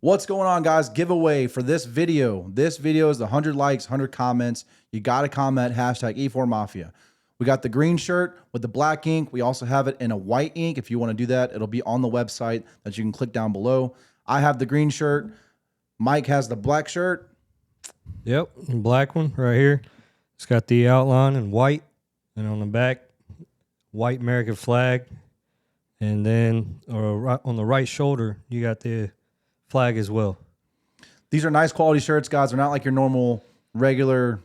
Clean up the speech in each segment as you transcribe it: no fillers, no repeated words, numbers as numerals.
What's going on, guys? Giveaway for this video. This video is the 100 likes, 100 comments. You got to comment hashtag E4 Mafia. We got the green shirt with the black ink. We also have it in a white ink. If you want to do that, it'll be on the website that you can click down below. I have the green shirt. Mike has the black shirt. Yep, black one right here. It's got the outline in white, and on the back, white American flag. And then on the right shoulder, you got the flag as well. These are nice quality shirts, guys. They're not like your normal, regular,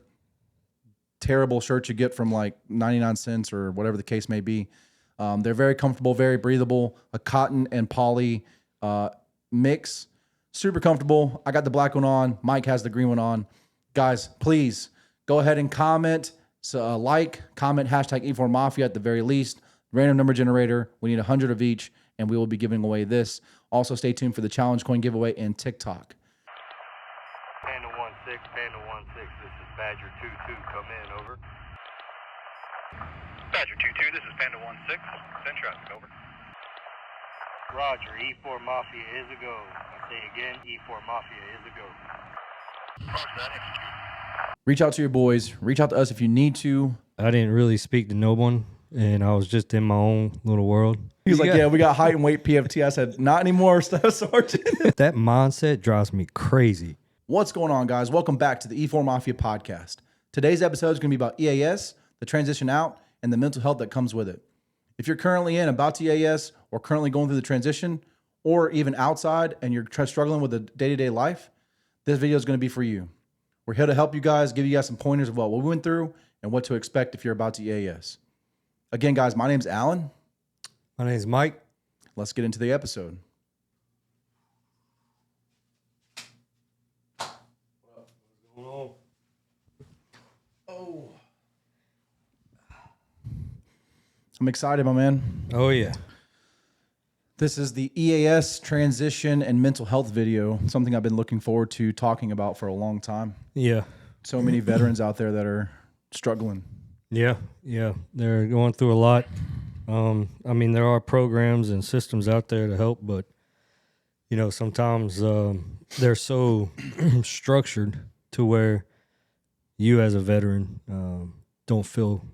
terrible shirts you get from like 99 cents or whatever the case may be. They're very comfortable, very breathable. A cotton and poly mix. Super comfortable. I got the black one on. Mike has the green one on. Guys, please go ahead and comment. Comment hashtag E4 Mafia at the very least. Random number generator. We need 100 of each, and we will be giving away this. Also, stay tuned for the challenge coin giveaway and TikTok. Panda 1-6, Panda 1-6. This is Badger 2-2. Come in, over. Badger 2-2, this is Panda 1-6. Send traffic, over. Roger, E4 Mafia is a go. I say again, E4 Mafia is a go. Roger that, execute. Reach out to your boys. Reach out to us if you need to. I didn't really speak to no one, and I was just in my own little world. He was like, yeah, we got height and weight PFT. I said, not anymore, Staff Sergeant. That mindset drives me crazy. What's going on, guys? Welcome back to the E4 Mafia Podcast. Today's episode is going to be about EAS, the transition out, and the mental health that comes with it. If you're currently about to EAS or currently going through the transition or even outside and you're struggling with the day-to-day life, this video is going to be for you. We're here to help you guys, give you guys some pointers of what we went through and what to expect if you're about to EAS. Again, guys, my name's Alan. My name's Mike. Let's get into the episode. Oh. I'm excited, my man. Oh, yeah. This is the EAS transition and mental health video, something I've been looking forward to talking about for a long time. Yeah. So many veterans out there that are struggling. Yeah. They're going through a lot. I mean, there are programs and systems out there to help, but, you know, sometimes they're so structured to where you as a veteran don't feel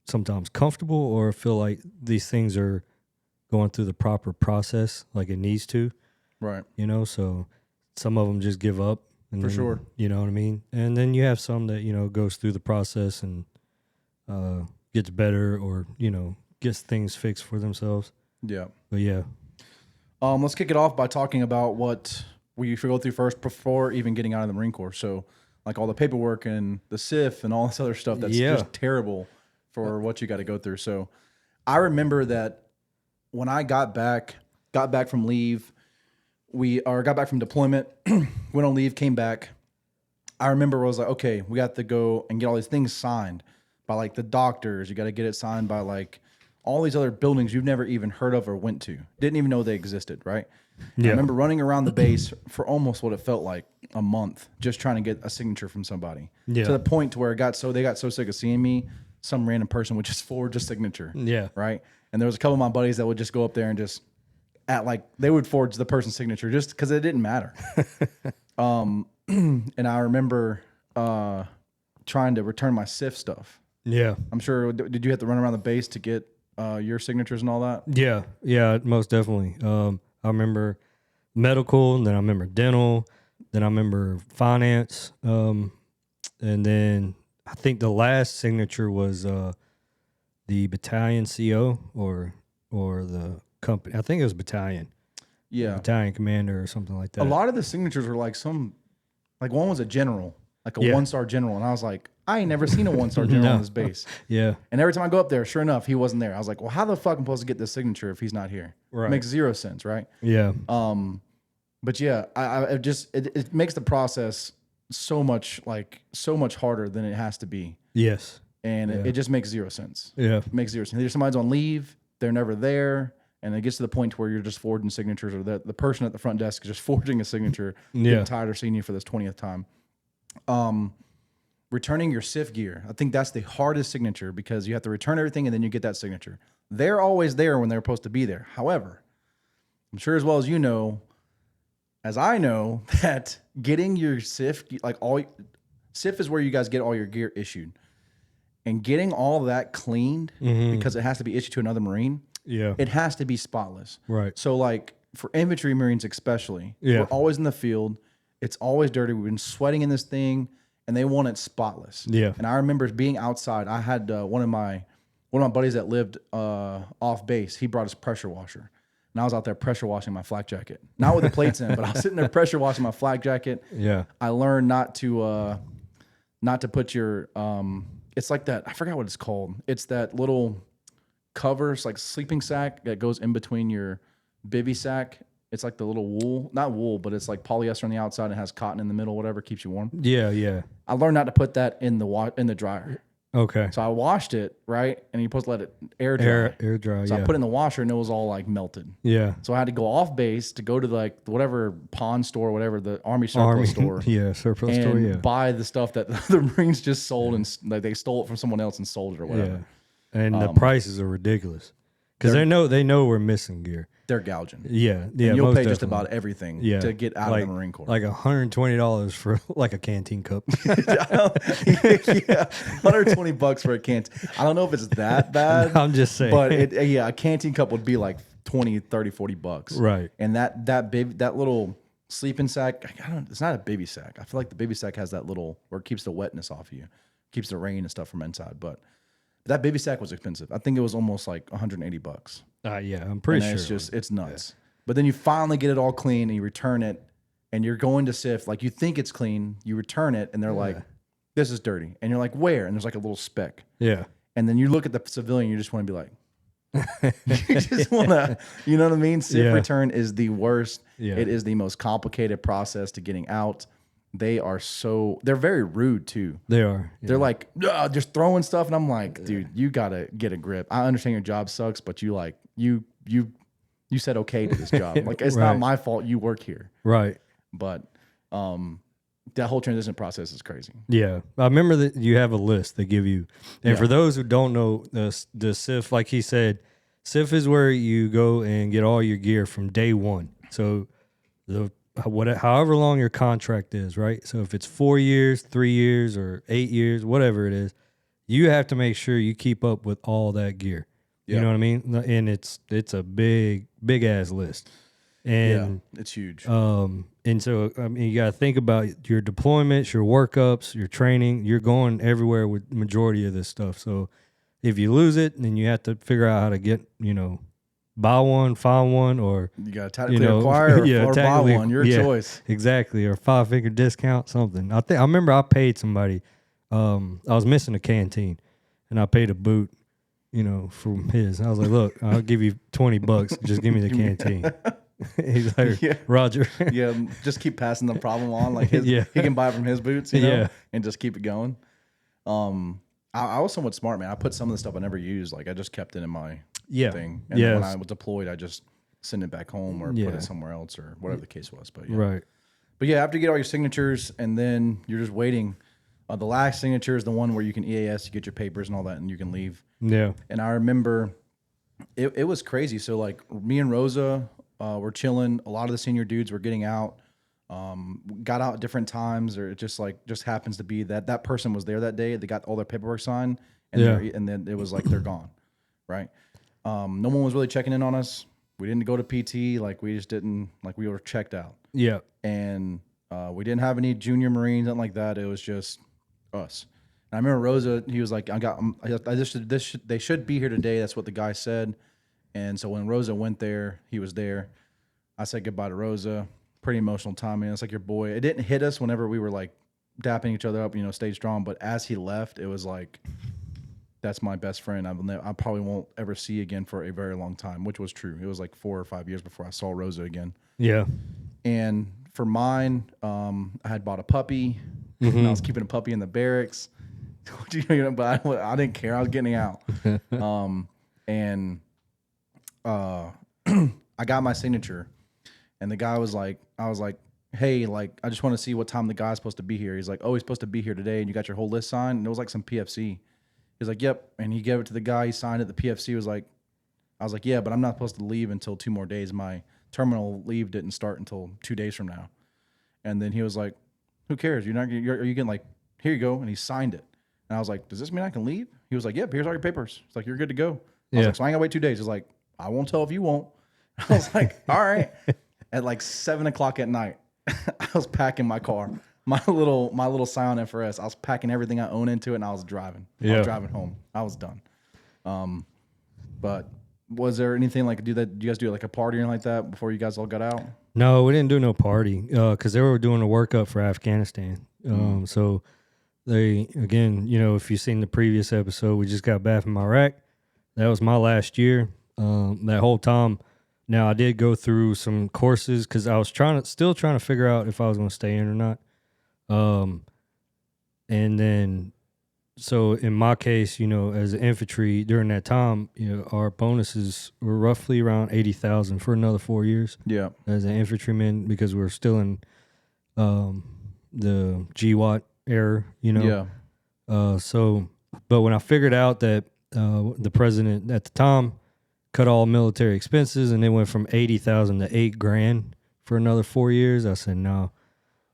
sometimes comfortable or feel like these things are going through the proper process like it needs to. Right. You know, so some of them just give up. And For then, sure. You know what I mean? And then you have some that, you know, goes through the process and gets better or, you know, gets things fixed for themselves. Yeah. But yeah. Let's kick it off by talking about what we should go through first before even getting out of the Marine Corps. So like all the paperwork and the SIF and all this other stuff that's just terrible for what you got to go through. So I remember that when I got back from leave, got back from deployment, went on leave, came back. I remember I was like, okay, we got to go and get all these things signed by like the doctors. You got to get it signed by like all these other buildings you've never even heard of or went to. Didn't even know they existed, right? Yeah. I remember running around the base for almost what it felt like a month, just trying to get a signature from somebody. Yeah. To the point to where they got so sick of seeing me, some random person would just forge a signature. Yeah. Right? And there was a couple of my buddies that would just go up there and just they would forge the person's signature just because it didn't matter. And I remember trying to return my SIF stuff. Yeah. I'm sure, did you have to run around the base to get your signatures and all that? Yeah, most definitely. I remember medical, and then I remember dental, then I remember finance, and then I think the last signature was the battalion CO or the company. I think it was battalion. Yeah. Battalion commander or something like that. A lot of the signatures were like one was a general, like a 1-star general. And I was like, I ain't never seen a 1-star general on this base. Yeah. And every time I go up there, sure enough, he wasn't there. I was like, well, how the fuck am I supposed to get this signature if he's not here? Right. It makes zero sense, right? Yeah. But yeah, it makes the process so much harder than it has to be. Yes. And it just makes zero sense. Yeah. It makes zero sense. Either somebody's on leave, they're never there, and it gets to the point where you're just forging signatures, or the person at the front desk is just forging a signature. Getting tired of seeing you for this 20th time. Returning your SIF gear. I think that's the hardest signature because you have to return everything and then you get that signature. They're always there when they're supposed to be there. However, I'm sure as well as you know, as I know that getting your SIF, like SIF is where you guys get all your gear issued, and getting all of that cleaned because it has to be issued to another Marine. Yeah. It has to be spotless. Right. So like for infantry Marines especially, Yeah. we're always in the field. It's always dirty. We've been sweating in this thing, and they want it spotless. Yeah. And I remember being outside. I had one of my buddies that lived off base. He brought his pressure washer, and I was out there pressure washing my flak jacket, not with the plates in, but I was sitting there pressure washing my flak jacket. Yeah. I learned not to put your it's like that. I forgot what it's called. It's that little cover, it's like sleeping sack that goes in between your bivy sack. It's like the little wool, not wool, but it's like polyester on the outside and has cotton in the middle, whatever keeps you warm. Yeah. Yeah. I learned not to put that in the dryer. Okay. So I washed it, right? And you're supposed to let it air dry. Air dry. So yeah. I put it in the washer and it was all like melted. Yeah. So I had to go off base to go to like whatever pawn store, whatever, the Army surplus store. Yeah. Surplus and store. Yeah. buy the stuff that the Marines just sold and like they stole it from someone else and sold it or whatever. Yeah. And the prices are ridiculous because they know we're missing gear. They're gouging. Yeah. Yeah. And you'll most pay just definitely. about everything Yeah. to get out like, of the Marine Corps. Like $120 for like a canteen cup. Yeah, $120 for a canteen. I don't know if it's that bad. I'm just saying. But a canteen cup would be like 20, 30, $40. Right. And that little sleeping sack, it's not a baby sack. I feel like the baby sack has that little where it keeps the wetness off you, keeps the rain and stuff from inside. But that baby sack was expensive. I think it was almost like $180. Yeah, I'm pretty sure. It's nuts. Yeah. But then you finally get it all clean and you return it, and you're going to SIF, like you think it's clean, you return it, and they're like, this is dirty. And you're like, where? And there's like a little speck. Yeah. And then you look at the civilian, you just want to be like, you just want to, you know what I mean? SIF return is the worst. Yeah. It is the most complicated process to getting out. They're very rude too. They are. Yeah. They're like, just throwing stuff. And I'm like, dude, you got to get a grip. I understand your job sucks, but you said okay to this job. Like, it's not my fault you work here. Right. But that whole transition process is crazy. Yeah. I remember that you have a list they give you. And for those who don't know, the SIF, like he said, SIF is where you go and get all your gear from day one. So however long your contract is, right? So if it's 4 years, 3 years, or 8 years, whatever it is, you have to make sure you keep up with all that gear. You know what I mean? And it's a big ass list. And it's huge. And so I mean, you got to think about your deployments, your workups, your training. You're going everywhere with the majority of this stuff. So if you lose it, then you have to figure out how to get, buy one, find one, or you got to tactically acquire or buy one. Your choice. Exactly, or 5-figure discount, something. I remember I paid somebody. I was missing a canteen, and I paid a boot. From his. I was like, look, I'll give you $20. Just give me the canteen. He's like, Roger. Just keep passing the problem on. Like he can buy it from his boots, and just keep it going. I was somewhat smart, man. I put some of the stuff I never used. Like I just kept it in my thing. And then when I was deployed, I just send it back home or put it somewhere else or whatever the case was. But But after you get all your signatures and then you're just waiting. The last signature is the one where you can EAS, you get your papers and all that, and you can leave. Yeah. And I remember it was crazy. So like me and Rosa were chilling. A lot of the senior dudes were getting out. Got out at different times, or it just happens to be that person was there that day. They got all their paperwork signed, and then it was like they're gone, right? No one was really checking in on us. We didn't go to PT, like we just didn't, like we were checked out. Yeah, and we didn't have any junior Marines, nothing like that. It was just us. And I remember Rosa. He was like, they should be here today. That's what the guy said. And so when Rosa went there, he was there. I said goodbye to Rosa. Pretty emotional time, man. It's like your boy. It didn't hit us whenever we were like dapping each other up, stay strong. But as he left, it was like, that's my best friend. I probably won't ever see again for a very long time, which was true. It was like 4 or 5 years before I saw Rosa again. Yeah. And for mine, I had bought a puppy. And I was keeping a puppy in the barracks. But I didn't care. I was getting out. I got my signature. And the guy was like, I was like, hey, like, I just want to see what time the guy's supposed to be here. He's like, oh, he's supposed to be here today, and you got your whole list signed? And it was like some PFC. He's like, yep. And he gave it to the guy. He signed it. The PFC was like, I was like, yeah, but I'm not supposed to leave until 2 more days. My terminal leave didn't start until 2 days from now. And then he was like, who cares? Are you getting like, here you go. And he signed it. And I was like, does this mean I can leave? He was like, yep, here's all your papers. It's like, you're good to go. I was like, so I ain't gonna wait 2 days. He's like, I won't tell if you won't. I was like, all right. At like 7:00 at night, I was packing my car, my little Scion FRS. I was packing everything I own into it, and I was driving. I was driving home. I was done. But was there anything like do you guys do like a party or anything like that before you guys all got out? No, we didn't do no party because they were doing a workup for Afghanistan. So they, again, if you've seen the previous episode, we just got back from Iraq. That was my last year. That whole time. Now I did go through some courses because I was still trying to figure out if I was going to stay in or not. And then, so in my case, as an infantry during that time, our bonuses were roughly around 80,000 for another 4 years. Yeah, as an infantryman because we're still in the GWAT era. Yeah. So, but when I figured out that the president at the time cut all military expenses and it went from 80,000 to $8,000 for another 4 years, I said, no,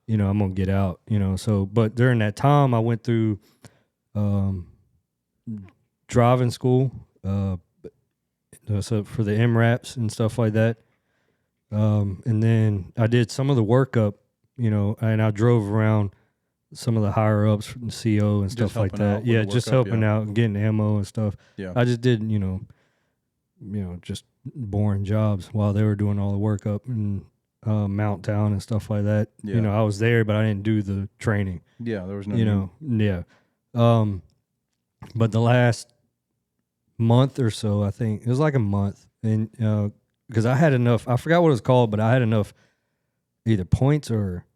I'm going to get out, So, but during that time, I went through driving school so for the MRAPs and stuff like that. And then I did some of the workup, and I drove around some of the higher ups from the CO and stuff like that. Yeah, just helping out and getting ammo and stuff. Yeah. I just did, just boring jobs while they were doing all the workup in Mount Town and stuff like that. Yeah. I was there, but I didn't do the training. Yeah, there was no Yeah. But the last month or so, I think it was like a month, and because I had enough, I forgot what it was called, but I had enough either points or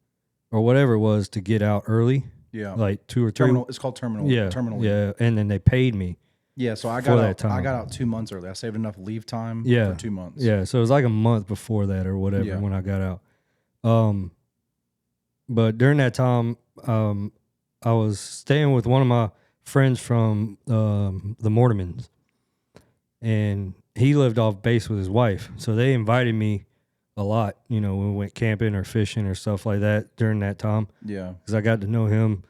whatever it was to get out early. Yeah, like 2 or 3. It's called terminal. Yeah, terminal. Yeah, and then they paid me. Yeah, so I got out 2 months early. I saved enough leave time for 2 months. Yeah, so it was like a month before that or whatever when I got out. But during that time, I was staying with one of my friends from the Mortemans, and he lived off base with his wife. So they invited me a lot, when we went camping or fishing or stuff like that during that time. Yeah, because I got to know him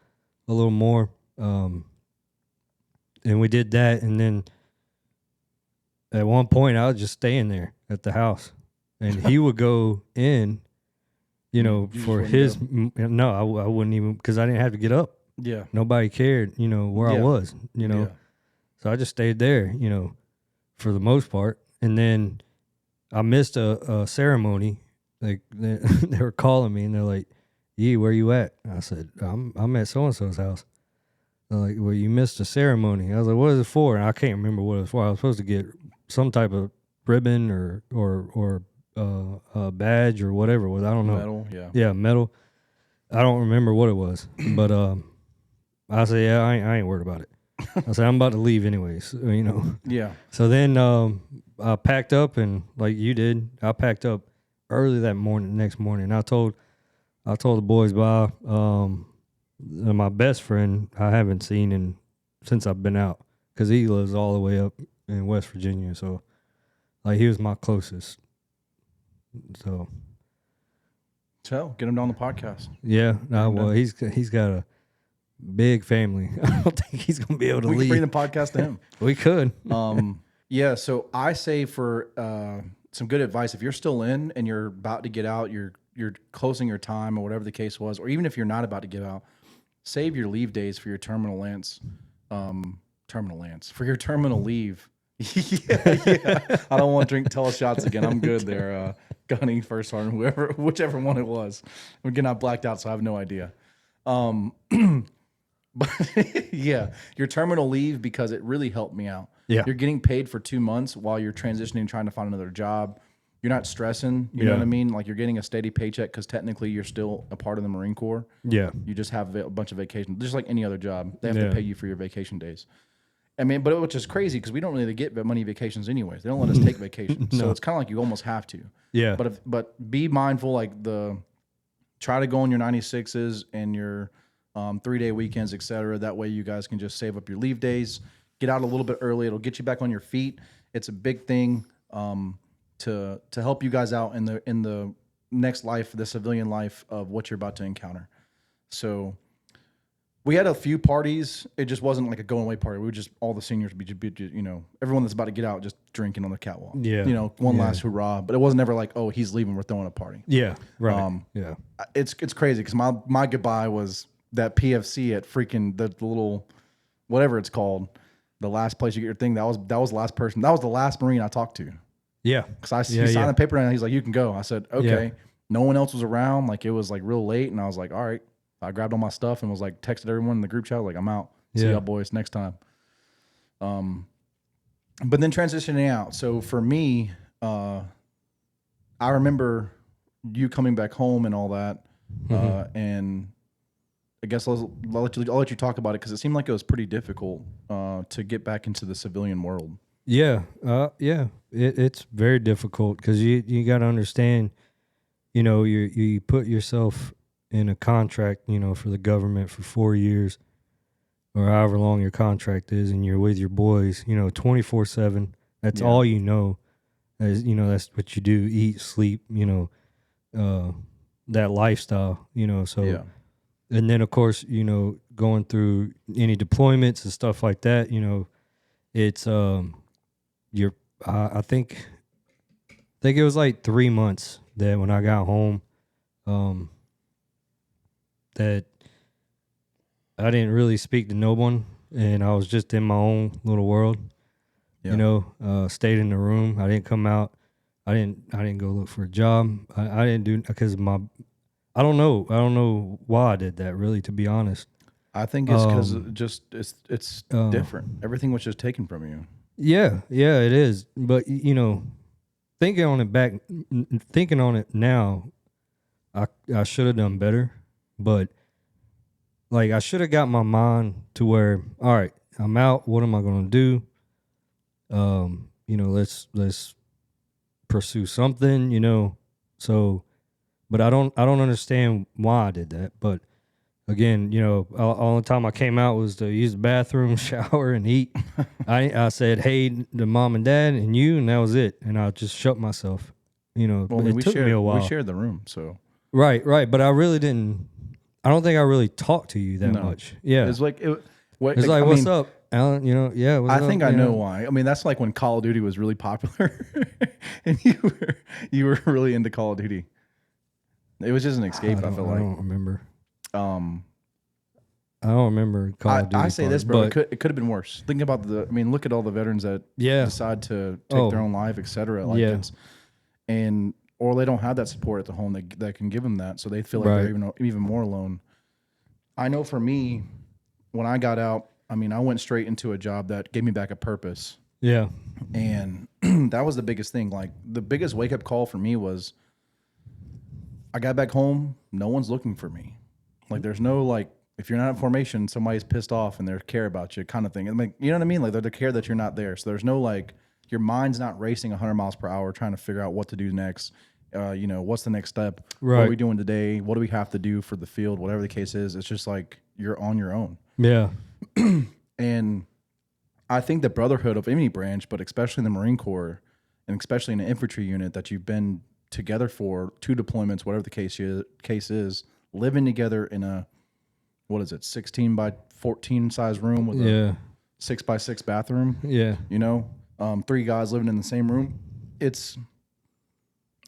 a little more. And we did that, and then at one point I was just staying there at the house, and he would go in, for his. No, I wouldn't even, because I didn't have to get up. Yeah, nobody cared, where I was, Yeah. So I just stayed there, for the most part, and then I missed a ceremony. Like they were calling me, and they're like, "Yee, where you at?" I said, "I'm at so and so's house." They're like, well, you missed a ceremony. I was like, what is it for? And I can't remember what it was for. I was supposed to get some type of ribbon or a badge or whatever it was. I don't know. Medal, yeah. Yeah, medal. I don't remember what it was. But I said, yeah, I ain't worried about it. I said, I'm about to leave anyways, Yeah. So then I packed up, and like you did, I packed up early that next morning. I told the boys bye. My best friend I haven't seen since I've been out, because he lives all the way up in West Virginia. So, like, he was my closest. So get him on the podcast. Yeah, well, he's got a big family. I don't think he's gonna be able to leave. We can bring the podcast to him. We could. Yeah. So I say for some good advice, if you're still in and you're about to get out, you're closing your time or whatever the case was, or even if you're not about to get out, save your leave days for your terminal for your terminal leave. yeah. I don't want to drink teleshots again. I'm good there. Gunning first sergeant, whichever one it was. Again, I blacked out, so I have no idea. But yeah, your terminal leave, because it really helped me out. Yeah. You're getting paid for 2 months while you're transitioning, trying to find another job. You're not stressing. You know what I mean? Like, you're getting a steady paycheck because technically you're still a part of the Marine Corps. Yeah. You just have a bunch of vacation, just like any other job. They have to pay you for your vacation days. I mean, but which is crazy because we don't really get money vacations anyways. They don't let us take vacations, so it's kind of like you almost have to. Yeah. But be mindful, like try to go on your 96s and your 3-day weekends, etc. That way you guys can just save up your leave days, get out a little bit early. It'll get you back on your feet. It's a big thing to help you guys out in the next life, the civilian life of what you're about to encounter. So we had a few parties. It just wasn't like a going away party. We would just, all the seniors would be, you know, everyone that's about to get out just drinking on the catwalk. Yeah. You know, one last hurrah. But it wasn't ever like, oh, he's leaving, we're throwing a party. Yeah. Right. Yeah. It's crazy because my goodbye was that PFC at freaking the little, whatever it's called, the last place you get your thing. That was the last person. That was the last Marine I talked to. Yeah. Because he signed the paper and he's like, you can go. I said, okay. Yeah. No one else was around. Like, it was like real late. And I was like, all right. I grabbed all my stuff and was like, texted everyone in the group chat, like, I'm out. See y'all boys next time. But then transitioning out. So for me, I remember you coming back home and all that. And I guess I'll let you talk about it because it seemed like it was pretty difficult to get back into the civilian world. Yeah. It's very difficult because you got to understand, you know, you put yourself in a contract, you know, for the government for 4 years or however long your contract is, and you're with your boys, you know, 24/7. That's all you know. As you know, that's what you do: eat, sleep. You know, that lifestyle. You know, so and then of course, you know, going through any deployments and stuff like that. You know, it's I think it was like 3 months that when I got home, that I didn't really speak to no one, and I was just in my own little world. You know, stayed in the room. I didn't come out. I didn't go look for a job. I didn't do because I don't know why I did that, really, to be honest. I think it's because it's different. Everything was just taken from you. Yeah, it is. But you know, thinking on it now, I should have done better. But like, I should have got my mind to where, all right, I'm out. What am I going to do? You know, let's pursue something. You know, so, but I don't understand why I did that. But again, you know, all the time I came out was to use the bathroom, shower, and eat. I said, hey, to mom and dad and you, and that was it. And I just shut myself. You know, well, it took me a while. We shared the room, so right. But I really didn't. I don't think I really talked to you that much. Yeah, it's like what's up, Alan? You know, yeah. What's I think I know why. I mean, that's like when Call of Duty was really popular, and you were really into Call of Duty. It was just an escape. I feel like. I don't remember. I don't remember Call of Duty. I say this, bro. It could have been worse. Think about look at all the veterans that decide to take their own life, etc. Like or they don't have that support at the home that can give them that, so they feel like they're even more alone. I know for me, when I got out, I went straight into a job that gave me back a purpose. Yeah. And that was the biggest thing. Like, the biggest wake-up call for me was I got back home, no one's looking for me. Like, there's no, like, if you're not in formation, somebody's pissed off and they care about you kind of thing. I mean, you know what I mean? Like, they care that you're not there. So there's no, like, your mind's not racing 100 miles per hour trying to figure out what to do next. You know, what's the next step? Right. What are we doing today? What do we have to do for the field? Whatever the case is, it's just like you're on your own. Yeah. And I think the brotherhood of any branch, but especially in the Marine Corps and especially in an infantry unit that you've been together for 2 deployments, whatever the case is, living together in a, 16 by 14 size room with a 6 by 6 bathroom. Yeah. You know, 3 guys living in the same room. It's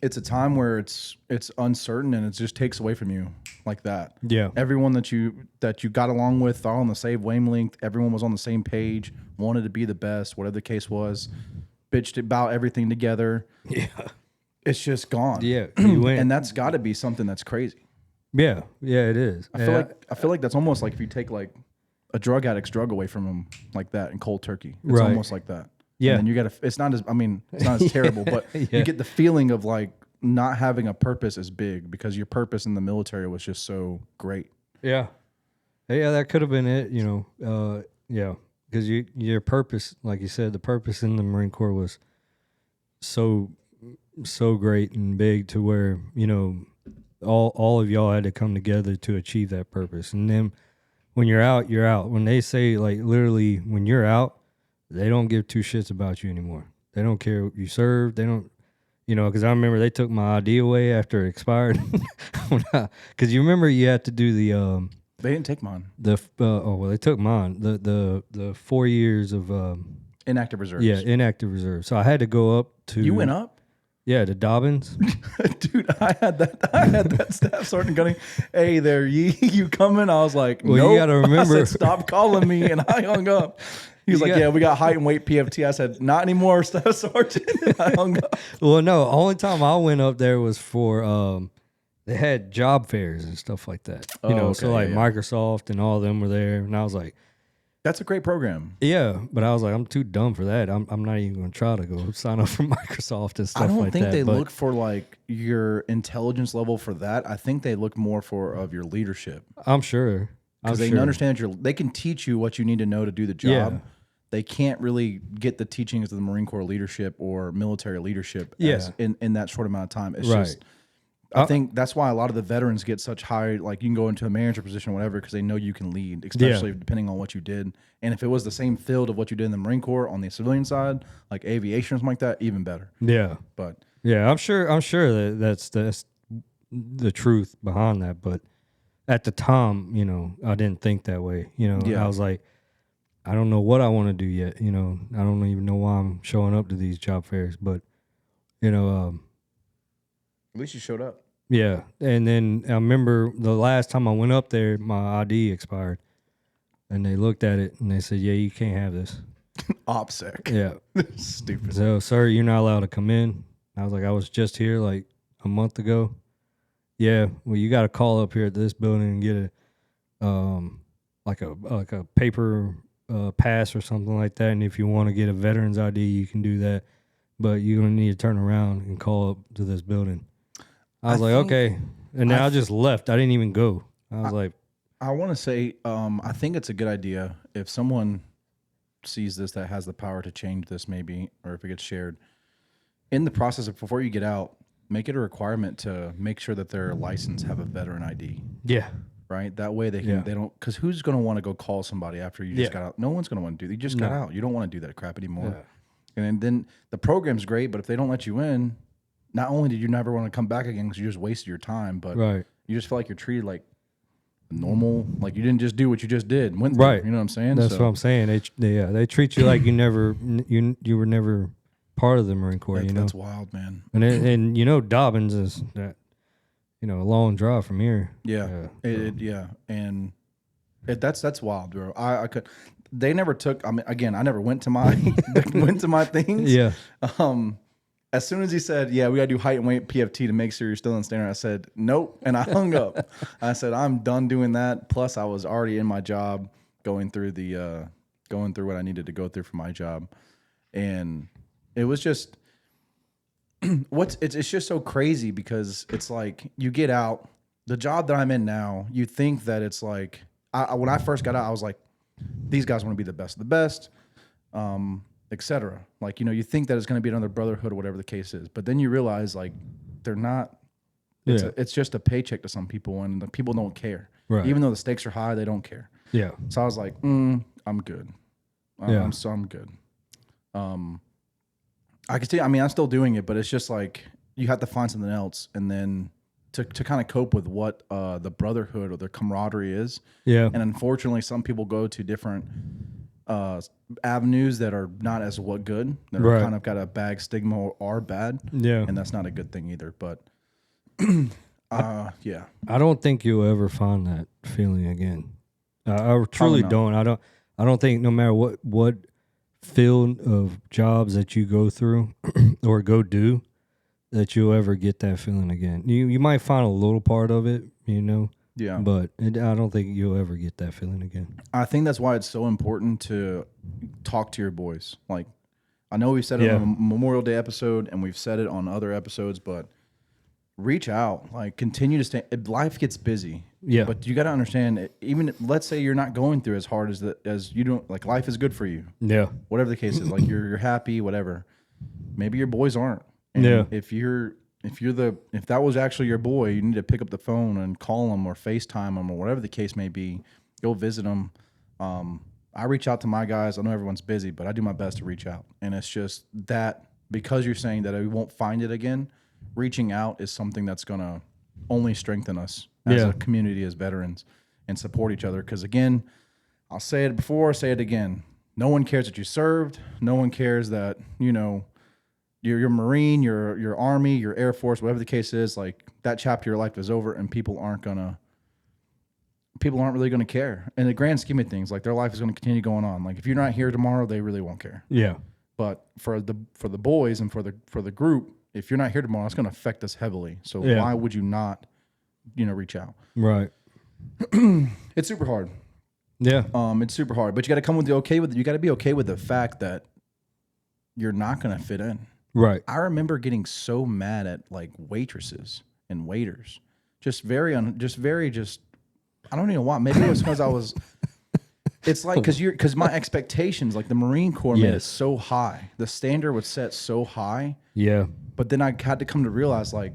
a time where it's uncertain and it just takes away from you like that. Yeah. Everyone that you got along with, all on the same wavelength, everyone was on the same page, wanted to be the best, whatever the case was, bitched about everything together. Yeah. It's just gone. Yeah. You went. And that's got to be something that's crazy. Yeah. Yeah, it is. I feel like that's almost like if you take like a drug addict's drug away from them like that in cold turkey. It's almost like that. Yeah. And then you got to, it's not as terrible, but you get the feeling of like not having a purpose is big because your purpose in the military was just so great. Yeah. Yeah, that could have been it, you know. Yeah. Because your purpose, like you said, the purpose in the Marine Corps was so great and big to where, you know, all of y'all had to come together to achieve that purpose. And then when you're out, you're out. When they say, like, literally, when you're out, they don't give 2 shits about you anymore. They don't care what you serve. They don't, because I remember they took my ID away after it expired. Because you remember you had to do the They didn't take mine. They took mine. The 4 years of Inactive reserves. yeah, inactive reserve. So I had to go up to. You went up? Yeah, to Dobbins. Dude, I had that staff sergeant gunning. Hey there, you coming? I was like, Well, nope. you gotta remember- I said, stop calling me, and I hung up. He was like, yeah, we got height and weight PFT. I said, not anymore, staff sergeant. And I hung up. Well, no, only time I went up there was for they had job fairs and stuff like that. So like Microsoft and all of them were there, and I was like, that's a great program. yeah, but I was like, I'm too dumb for that. I'm not even going to try to go sign up for Microsoft and stuff like that. I don't think they look for like your intelligence level for that. I think they look more for of your leadership. I'm sure. Because they understand that they can teach you what you need to know to do the job. Yeah. They can't really get the teachings of the Marine Corps leadership or military leadership in that short amount of time. It's just, I think that's why a lot of the veterans get such high, like you can go into a manager position or whatever, because they know you can lead, especially depending on what you did. And if it was the same field of what you did in the Marine Corps on the civilian side, like aviation or something like that, even better. Yeah. But yeah, I'm sure that's the truth behind that. But at the time, I didn't think that way. I was like, I don't know what I want to do yet. I don't even know why I'm showing up to these job fairs, but at least you showed up. Yeah, and then I remember the last time I went up there, my ID expired, and they looked at it and they said, "Yeah, you can't have this." OPSEC. Yeah, Stupid. So, sir, you're not allowed to come in. I was like, I was just here like a month ago. Yeah, well, you got to call up here at this building and get a paper pass or something like that. And if you want to get a veteran's ID, you can do that, but you're gonna need to turn around and call up to this building. I was like, okay. And then I just left. I didn't even go. I was like, I want to say, I think it's a good idea if someone sees this that has the power to change this maybe, or if it gets shared, in the process of before you get out, make it a requirement to make sure that their license have a veteran ID. yeah. Right? That way they don't, because who's going to want to go call somebody after you just got out? No one's going to want to do that. You just got out. You don't want to do that crap anymore. Yeah. And then the program's great, but if they don't let you in, not only did you never want to come back again because you just wasted your time, but you just feel like you're treated like normal, like you didn't just do what you just did and went through, you know what I'm saying? That's what I'm saying. They treat you like you were never part of the Marine Corps. That's wild, man. And Dobbins is that a long drive from here. And that's wild, bro. I could. They never took. I mean, again, I never went to my things. Yeah. As soon as he said, "Yeah, we got to do height and weight PFT to make sure you're still in standard," I said, "Nope," and I hung up. I said, "I'm done doing that." Plus, I was already in my job, going through what I needed to go through for my job, and it was just it's just so crazy because it's like you get out, the job that I'm in now, you think that it's like when I first got out, I was like, these guys want to be the best of the best. Etc. Like, you think that it's going to be another brotherhood or whatever the case is, but then you realize like they're not. It's just a paycheck to some people, and the people don't care. Right. Even though the stakes are high, they don't care. Yeah. So I was like, I'm good. I'm good. I can see. I mean, I'm still doing it, but it's just like you have to find something else, and then to kind of cope with what the brotherhood or the camaraderie is. Yeah. And unfortunately, some people go to different avenues that are not as good. That are kind of got a bad stigma or are bad. Yeah. And that's not a good thing either. But I don't think you'll ever find that feeling again. I truly don't. I don't think no matter what field of jobs that you go through or go do, that you'll ever get that feeling again. You might find a little part of it, Yeah. But I don't think you'll ever get that feeling again. I think that's why it's so important to talk to your boys. Like, I know we've said it on a Memorial Day episode, and we've said it on other episodes, but reach out. Like, continue to stay. Life gets busy. Yeah. But you got to understand, even let's say you're not going through as hard as you don't, like, life is good for you. Yeah. Whatever the case is, like, you're happy, whatever. Maybe your boys aren't. And if that was actually your boy, you need to pick up the phone and call him or FaceTime him or whatever the case may be. Go visit him. I reach out to my guys. I know everyone's busy, but I do my best to reach out. And it's just that because you're saying that we won't find it again, reaching out is something that's going to only strengthen us as a community, as veterans, and support each other. Because again, I'll say it before, say it again. No one cares that you served. No one cares that, you know, you're Marine, your Army, your Air Force, whatever the case is. Like, that chapter of your life is over, and people aren't really going to care. In the grand scheme of things, like, their life is going to continue going on. Like, if you're not here tomorrow, they really won't care. Yeah. But for the boys and for the group, if you're not here tomorrow, it's going to affect us heavily. So why would you not, you know, reach out? Right. It's super hard. Yeah. It's super hard. But you got to come with you got to be okay with the fact that you're not going to fit in. Right. I remember getting so mad at like waitresses and waiters. I don't even know why. Maybe it was because I was. It's like because my expectations, like the Marine Corps, made it so high. The standard was set so high. Yeah. But then I had to come to realize, like,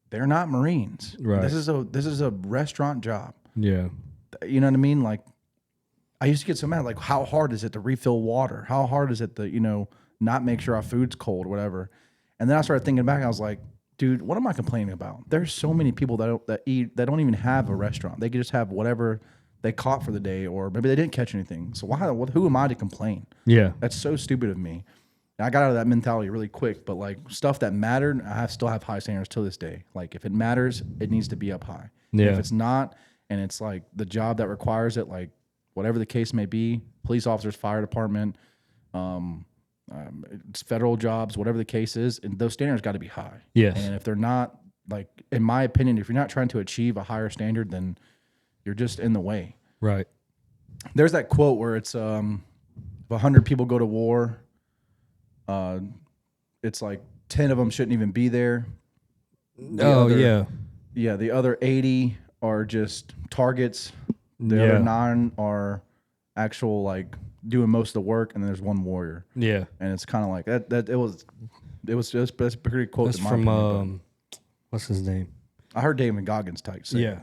they're not Marines. Right. This is a restaurant job. Yeah. You know what I mean? Like, I used to get so mad. Like, how hard is it to refill water? How hard is it to, you know, not make sure our food's cold, or whatever? And then I started thinking back. I was like, dude, what am I complaining about? There's so many people that don't even have a restaurant. They could just have whatever they caught for the day, or maybe they didn't catch anything. So who am I to complain? Yeah. That's so stupid of me. And I got out of that mentality really quick, but like stuff that mattered, still have high standards till this day. Like, if it matters, it needs to be up high. Yeah. If it's not, and it's like the job that requires it, like whatever the case may be, police officers, fire department, it's federal jobs, whatever the case is, and those standards got to be high. Yes. And if they're not, like, in my opinion, if you're not trying to achieve a higher standard, then you're just in the way. Right. There's that quote where it's, if 100 people go to war, it's like 10 of them shouldn't even be there. Yeah, the other 80 are just targets. The other 9 are actual, like, doing most of the work, and then there's one warrior. Yeah. And it's kind of like that. That's a pretty quote. That's from what's his name? I heard David Goggins type. Yeah.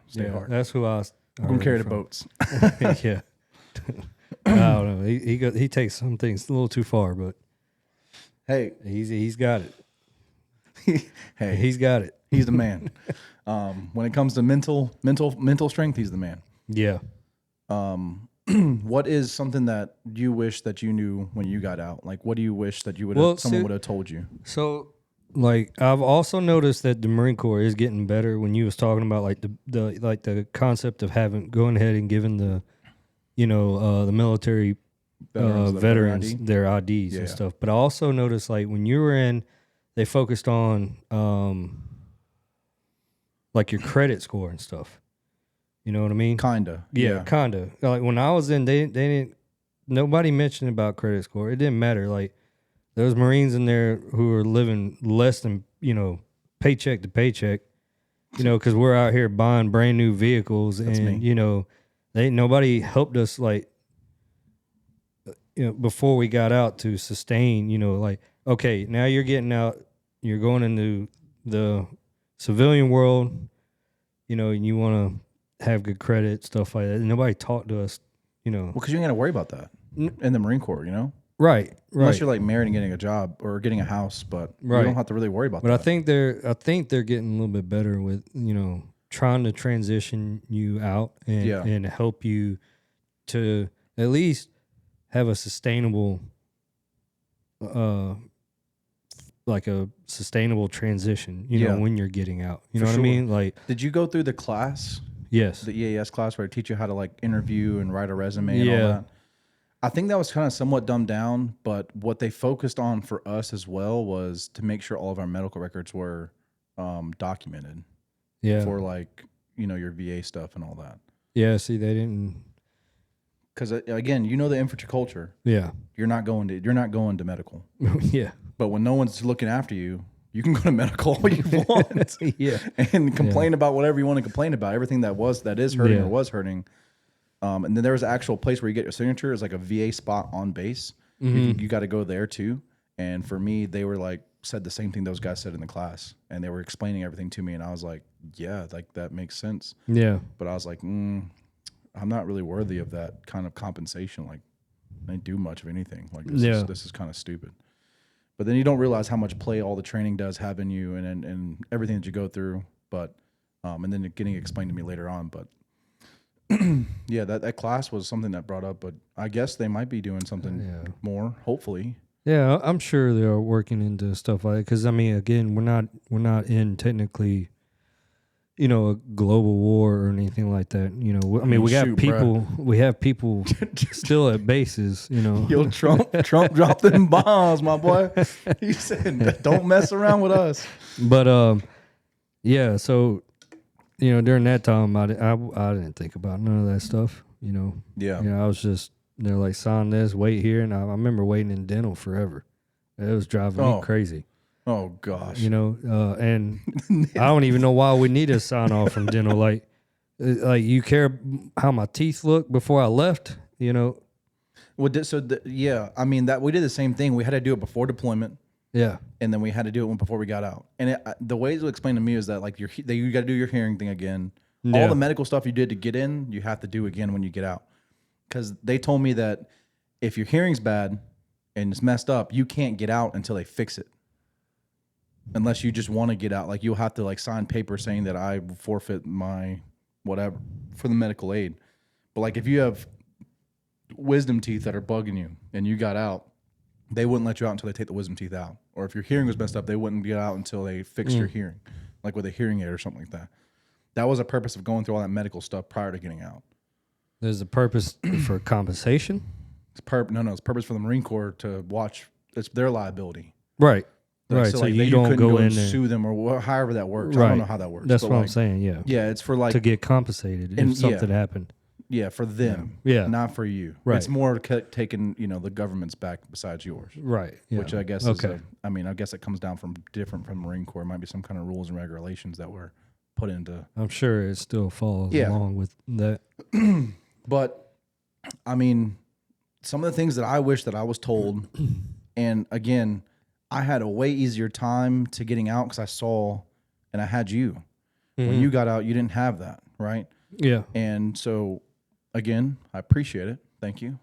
Stay hard. That's who I was. Don't carry the boats. Yeah. I don't know. He takes some things a little too far, but hey, he's got it. Hey, he's got it. He's the man. When it comes to mental strength, he's the man. Yeah. What is something that you wish that you knew when you got out? Like, what do you wish that someone would have told you? So, like, I've also noticed that the Marine Corps is getting better. When you was talking about like the concept of going ahead and giving the, you know, the military veterans their IDs and stuff. But I also noticed, like, when you were in, they focused on like your credit score and stuff. You know what I mean? Kinda. Yeah, kinda. Like, when I was in, they didn't. Nobody mentioned about credit score. It didn't matter. Like, those Marines in there who are living less than, you know, paycheck to paycheck. You know, because we're out here buying brand new vehicles, and you know, nobody helped us, like, you know, before we got out to sustain. You know, like, okay, now you're getting out, you're going into the civilian world. You know, and you want to have good credit, stuff like that. And nobody talked to us, you know. Well, because you ain't got to worry about that in the Marine Corps, you know? Right. Unless you're like married and getting a job or getting a house, but you don't have to really worry about that. But I think they're getting a little bit better with, you know, trying to transition you out and help you to at least have a sustainable like a sustainable transition, you know, when you're getting out. You know what I mean? Like, did you go through the class? Yes. The EAS class where they teach you how to, like, interview and write a resume and all that? I think that was kind of somewhat dumbed down, but what they focused on for us as well was to make sure all of our medical records were documented. Yeah. For, like, you know, your VA stuff and all that. Yeah, see, they didn't. Because, again, you know the infantry culture. Yeah. You're not going to medical. Yeah. But when no one's looking after you, you can go to medical all you want. Yeah. And complain about whatever you want to complain about. Everything that is hurting or was hurting. And then there was an actual place where you get your signature. It's like a VA spot on base. Mm-hmm. You got to go there too. And for me, they were like, said the same thing those guys said in the class. And they were explaining everything to me. And I was like, yeah, like that makes sense. Yeah. But I was like, I'm not really worthy of that kind of compensation. Like, I didn't do much of anything. Like, this is kind of stupid. But then you don't realize how much play all the training does have in you and everything that you go through. But and then it getting explained to me later on. But yeah, that class was something that brought up. But I guess they might be doing something more, hopefully. Yeah, I'm sure they are working into stuff like that. Because I mean, again, we're not in technically, you know, a global war or anything like that. You know, I mean, we have people still at bases. You know, Yo, Trump dropped them bombs, my boy. He said, "Don't mess around with us." But yeah. So, you know, during that time, I didn't think about none of that stuff. You know, Yeah. You know, I was just they're like sign this, wait here, and I remember waiting in dental forever. It was driving me crazy. Oh gosh. You know, and I don't even know why we need a sign off from dental. Like you care how my teeth look before I left. You know. Well, yeah. I mean that we did the same thing. We had to do it before deployment. Yeah. And then we had to do it before we got out. And the way it was explained to me is that like you got to do your hearing thing again. Yeah. All the medical stuff you did to get in, you have to do again when you get out. Because they told me that if your hearing's bad and it's messed up, you can't get out until they fix it. Unless you just want to get out, like you'll have to like sign paper saying that I forfeit my whatever for the medical aid. But like if you have wisdom teeth that are bugging you and you got out, they wouldn't let you out until they take the wisdom teeth out. Or if your hearing was messed up, they wouldn't get out until they fixed your hearing, like with a hearing aid or something like that. That was a purpose of going through all that medical stuff prior to getting out. There's a purpose for compensation? It's purpose for the Marine Corps to watch. It's their liability. Right. Right. So like, you don't go in and sue them or however that works. Right. I don't know how that works. That's what I'm saying, yeah. Yeah, it's for like... to get compensated if something happened. Yeah, for them. Yeah. Not for you. Right. It's more taking, the government's back besides yours. Right. Yeah. Which I guess is I guess it comes down from different from Marine Corps. It might be some kind of rules and regulations that were put into... I'm sure it still falls along with that. But, I mean, some of the things that I wish that I was told, and again, I had a way easier time to getting out because I saw, and I had you. Mm-hmm. When you got out, you didn't have that, right? Yeah. And so, again, I appreciate it. Thank you.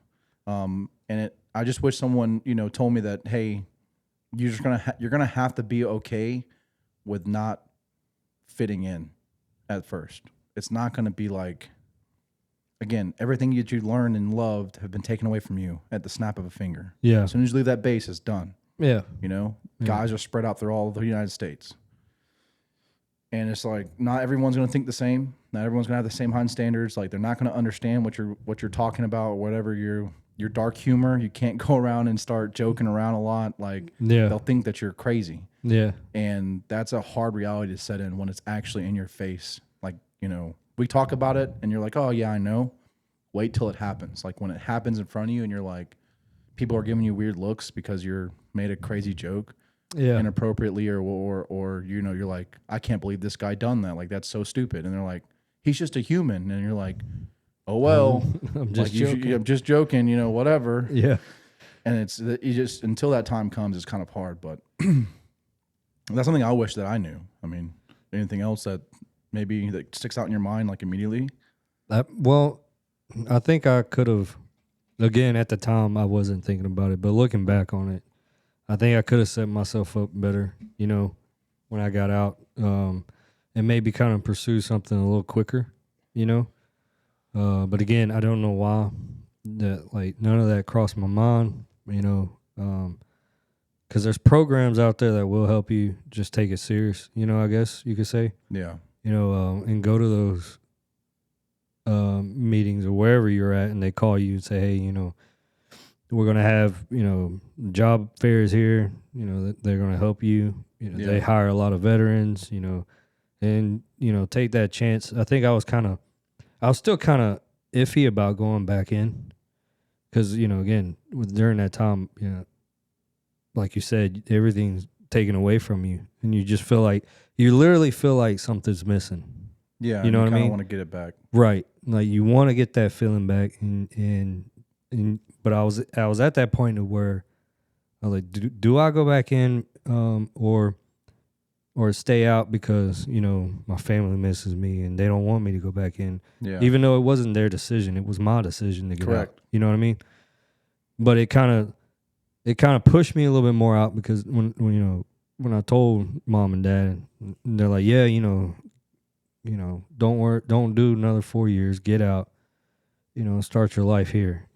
I just wish someone, told me that, hey, you're gonna have to be okay with not fitting in at first. It's not gonna be like, again, everything that you learned and loved have been taken away from you at the snap of a finger. Yeah. As soon as you leave that base, it's done. Yeah. Guys are spread out through all of the United States. And it's like, not everyone's going to think the same. Not everyone's going to have the same high standards. Like, they're not going to understand what you're talking about or whatever your dark humor. You can't go around and start joking around a lot. Like, they'll think that you're crazy. Yeah. And that's a hard reality to set in when it's actually in your face. Like, we talk about it and you're like, oh, yeah, I know. Wait till it happens. Like, when it happens in front of you and you're like, people are giving you weird looks because you're made a crazy joke inappropriately or you're like, I can't believe this guy done that. Like, that's so stupid. And they're like, he's just a human. And you're like, oh, well, I'm just joking. I'm just joking, whatever. Yeah. And it's you just until that time comes, it's kind of hard. But that's something I wish that I knew. I mean, anything else that maybe that sticks out in your mind like immediately? Well, I think I could have. Again, at the time, I wasn't thinking about it, but looking back on it, I think I could have set myself up better, when I got out, and maybe kind of pursue something a little quicker, But again, I don't know why that none of that crossed my mind, because there's programs out there that will help you just take it serious, I guess you could say. Yeah. And go to those meetings or wherever you're at, and they call you and say, hey, we're going to have, job fairs here, they're going to help you. They hire a lot of veterans, and, take that chance. I think I was still kind of iffy about going back in because, again, during that time, like you said, everything's taken away from you and you just you literally feel like something's missing. Yeah. You know what I mean? Want to get it back. Right. Like you want to get that feeling back but I was at that point where I was like, do I go back in or stay out because, my family misses me and they don't want me to go back in. Yeah. Even though it wasn't their decision, it was my decision to get Correct. out. You know what I mean? But it kind of it kind of pushed me a little bit more out because when I told mom and dad, they're like, yeah, don't work, don't do another 4 years, get out, start your life here,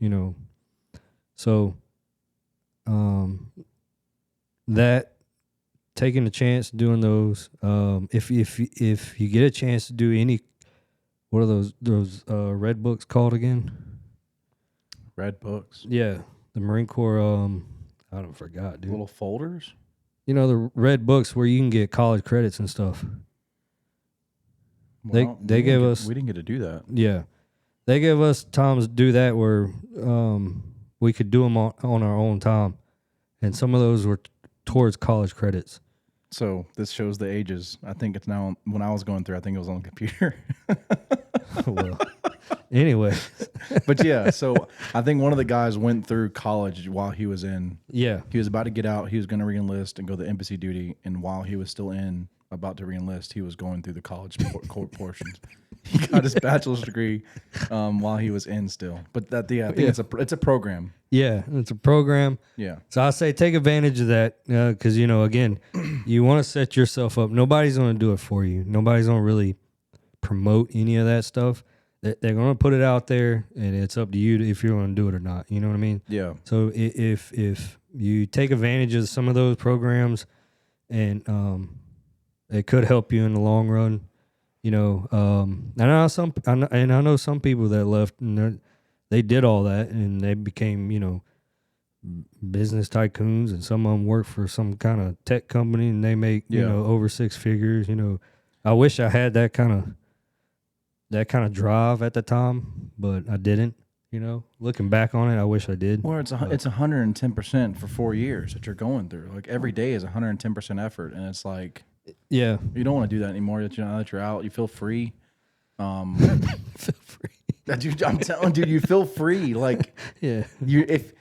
So, that taking the chance, doing those, if you get a chance to do any, what are those red books called again? Red books. Yeah, the Marine Corps. I don't forgot, dude. Little folders. The red books where you can get college credits and stuff. Well, They gave us. We didn't get to do that. Yeah, they gave us times to do that where we could do them on our own time, and some of those were towards college credits. So this shows the ages. I think it's now. When I was going through, I think it was on the computer. Well, anyway, but yeah. So I think one of the guys went through college while he was in. Yeah, he was about to get out. He was going to re-enlist and go to embassy duty. And while he was still about to re-enlist, he was going through the college portions. He got his bachelor's degree while he was in still. But I think it's a program. Yeah, it's a program. Yeah. So I say take advantage of that because, again, you want to set yourself up. Nobody's going to do it for you. Nobody's going to really promote any of that stuff. They're going to put it out there, and it's up to you if you're going to do it or not. You know what I mean? Yeah. So if you take advantage of some of those programs, and it could help you in the long run. I know some people that left and they did all that and they became, business tycoons, and some of them work for some kind of tech company and they make, over six figures. I wish I had that kind of drive at the time, but I didn't. Looking back on it, I wish I did. Well, it's 110% for 4 years that you're going through. Like every day is 110% effort, and it's like, yeah, you don't want to do that anymore. That you're out, you feel free. Feel free. I'm telling dude, you feel free. Like, yeah, if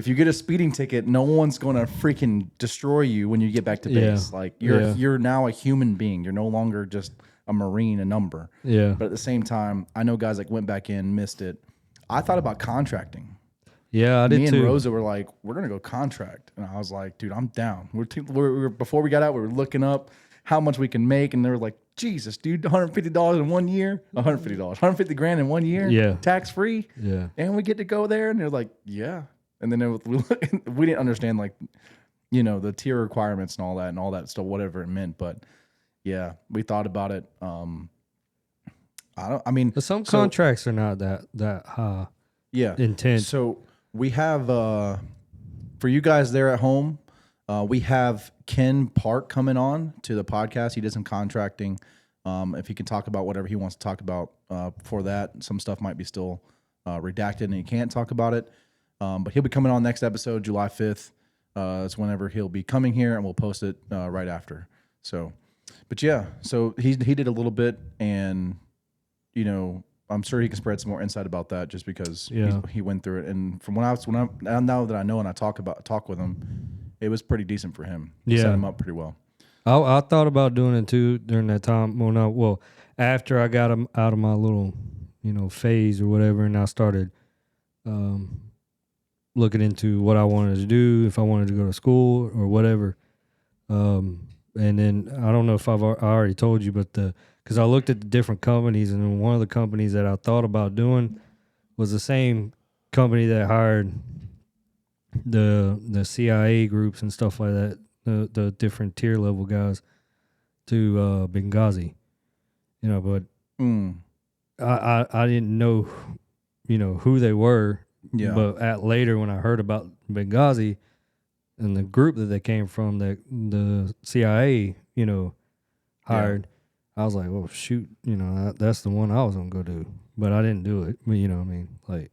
you get a speeding ticket, no one's going to freaking destroy you when you get back to base. Yeah. Like you're now a human being. You're no longer just a Marine, a number. Yeah. But at the same time, I know guys like went back in, missed it. I thought about contracting. Yeah, I did too. Me and Rosa were like, we're gonna go contract, and I was like, dude, I'm down. We're before we got out, we were looking up how much we can make, and they were like, Jesus, dude, $150 in 1 year, $150 in 1 year, yeah, tax free, yeah, and we get to go there, and they're like, yeah, and then we didn't understand like, the tier requirements and all that stuff, whatever it meant, but yeah, we thought about it. But some contracts are not that high. Yeah, intense. So we have for you guys there at home, we have Ken Park coming on to the podcast. He did some contracting. If he can talk about whatever he wants to talk about for that, some stuff might be still redacted and he can't talk about it. But he'll be coming on next episode, July 5th. That's whenever he'll be coming here, and we'll post it right after. So, but yeah, so he did a little bit, and I'm sure he can spread some more insight about that just because he went through it. And from now that I know and I talk with him, it was pretty decent for him. Yeah. Set him up pretty well. I thought about doing it too during that time. Well, after I got him out of my little, phase or whatever, and I started looking into what I wanted to do, if I wanted to go to school or whatever. And then I don't know if I already told you, but because I looked at the different companies, and one of the companies that I thought about doing was the same company that hired the CIA groups and stuff like that, the different tier level guys to Benghazi, but I didn't know, who they were. Yeah. But later when I heard about Benghazi and the group that they came from, that the CIA, hired, I was like, well, shoot, that's the one I was gonna go do, but I didn't do it. You know what I mean? Like,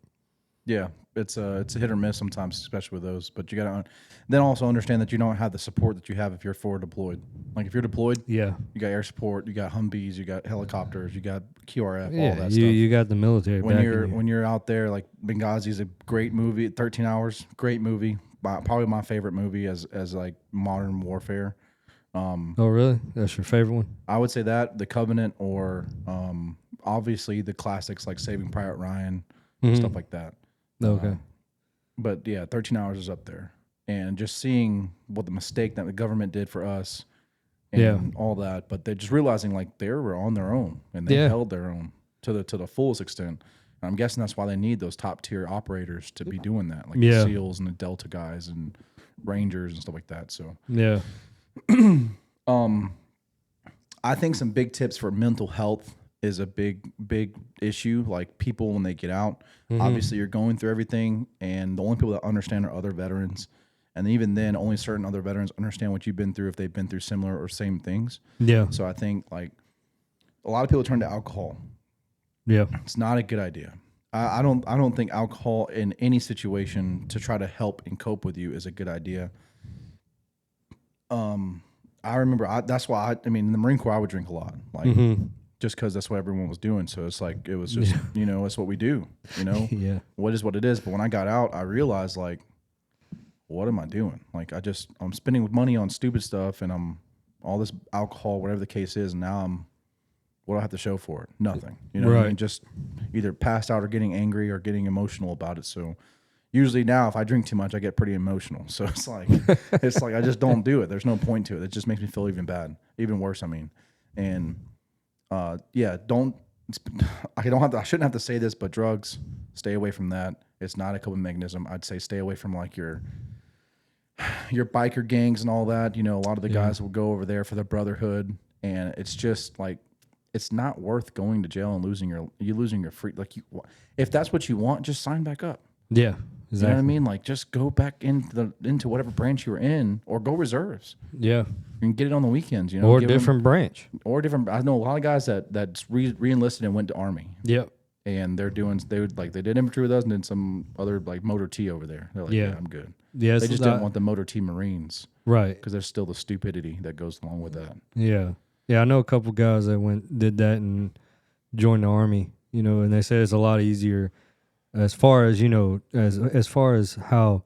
yeah, it's a hit or miss sometimes, especially with those. But you gotta then also understand that you don't have the support that you have if you're forward deployed. Like if you're deployed, yeah, you got air support, you got Humvees, you got helicopters, you got QRF, all that stuff. You got the military. When you're out there, like Benghazi is a great movie, 13 hours, great movie, probably my favorite movie as like modern warfare. Oh really? That's your favorite one? I would say that The Covenant, or obviously the classics like Saving Private Ryan, stuff like that. Okay. But yeah, 13 Hours is up there. and just seeing what the mistake that the government did for us and all that. But they're just realizing like they were on their own and they held their own to the fullest extent. And I'm guessing that's why they need those top tier operators to be doing that, like the SEALs and the Delta guys and Rangers and stuff like that. So I think some big tips for mental health is a big issue. Like people, when they get out, obviously you're going through everything, and the only people that understand are other veterans. And even then, only certain other veterans understand what you've been through if they've been through similar or same things. Yeah. So I think like a lot of people turn to alcohol. Yeah. It's not a good idea. I don't think alcohol in any situation to try to help and cope with you is a good idea. I remember that's why in the Marine Corps I would drink a lot, like just because that's what everyone was doing. So it's like it was just it's what we do. What is what it is. But when I got out, I realized like, what am I doing? Like I'm spending money on stupid stuff, and I'm all this alcohol, whatever the case is, and now what do I have to show for it? Nothing. What I mean? Just either passed out or getting angry or getting emotional about it. So usually now if I drink too much, I get pretty emotional. So it's like I just don't do it. There's no point to it. It just makes me feel even worse. And I shouldn't have to say this, but drugs, stay away from that. It's not a coping mechanism. I'd say stay away from like your biker gangs and all that. A lot of the guys will go over there for the brotherhood, and it's just like, it's not worth going to jail and losing your free. Like if that's what you want, just sign back up. Yeah, exactly. You know what I mean? Like just go back into whatever branch you were in, or go reserves. Yeah, you can get it on the weekends. Or a different branch. Or different. I know a lot of guys that re-enlisted and went to Army. Yep. And they did infantry with us and then some other like motor T over there. They're like, yeah I'm good. Yeah, they just didn't want the motor T Marines, right? Because there's still the stupidity that goes along with that. Yeah. Yeah, I know a couple guys that did that and joined the Army, and they said it's a lot easier as far as, as far as how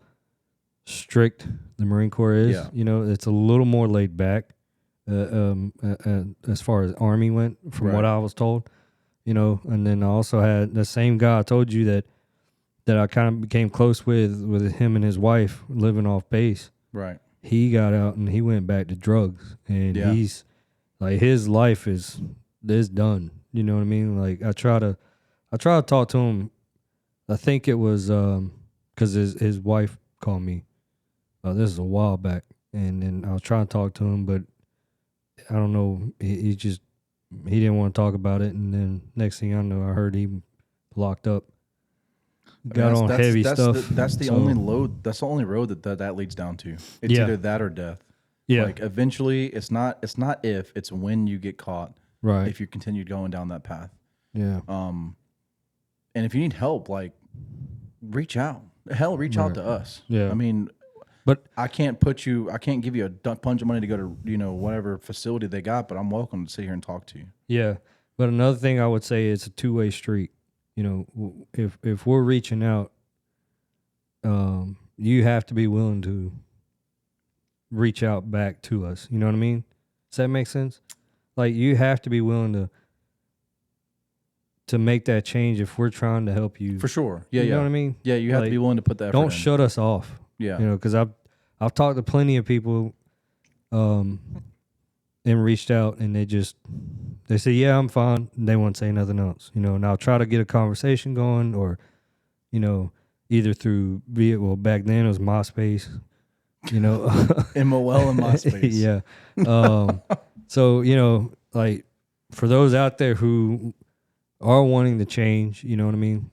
strict the Marine Corps is. Yeah. It's a little more laid back as far as Army went, from what I was told, and then I also had the same guy I told you that I kind of became close with him and his wife living off base. Right. He got out and he went back to drugs, and he's like, his life is done. You know what I mean? Like I try to talk to him. I think it was because his wife called me. This is a while back, and then I was trying to talk to him, but I don't know. He didn't want to talk about it, and then next thing I know, I heard he locked up. Got on heavy stuff. That's the only load. That's the only road that leads down to. It's either that or death. Yeah. Like eventually, it's not if, it's when you get caught. Right. If you continue going down that path. Yeah. And if you need help, like reach out. Hell, reach out to us. Yeah. But I can't give you a bunch of money to go to, whatever facility they got, but I'm welcome to sit here and talk to you. Yeah. But another thing I would say, it's a two-way street. If we're reaching out, you have to be willing to reach out back to us. You know what I mean? Does that make sense? Like, you have to be willing to make that change if we're trying to help you. For sure. Yeah, you know what I mean? Yeah, you have to be willing to put that effort Don't shut us off. Yeah. Because I've talked to plenty of people and reached out, and they say, yeah, I'm fine. And they won't say nothing else. And I'll try to get a conversation going, or, either through, back then it was MySpace. MOL and MySpace. Yeah. So, like, for those out there who are wanting to change, you know what I mean?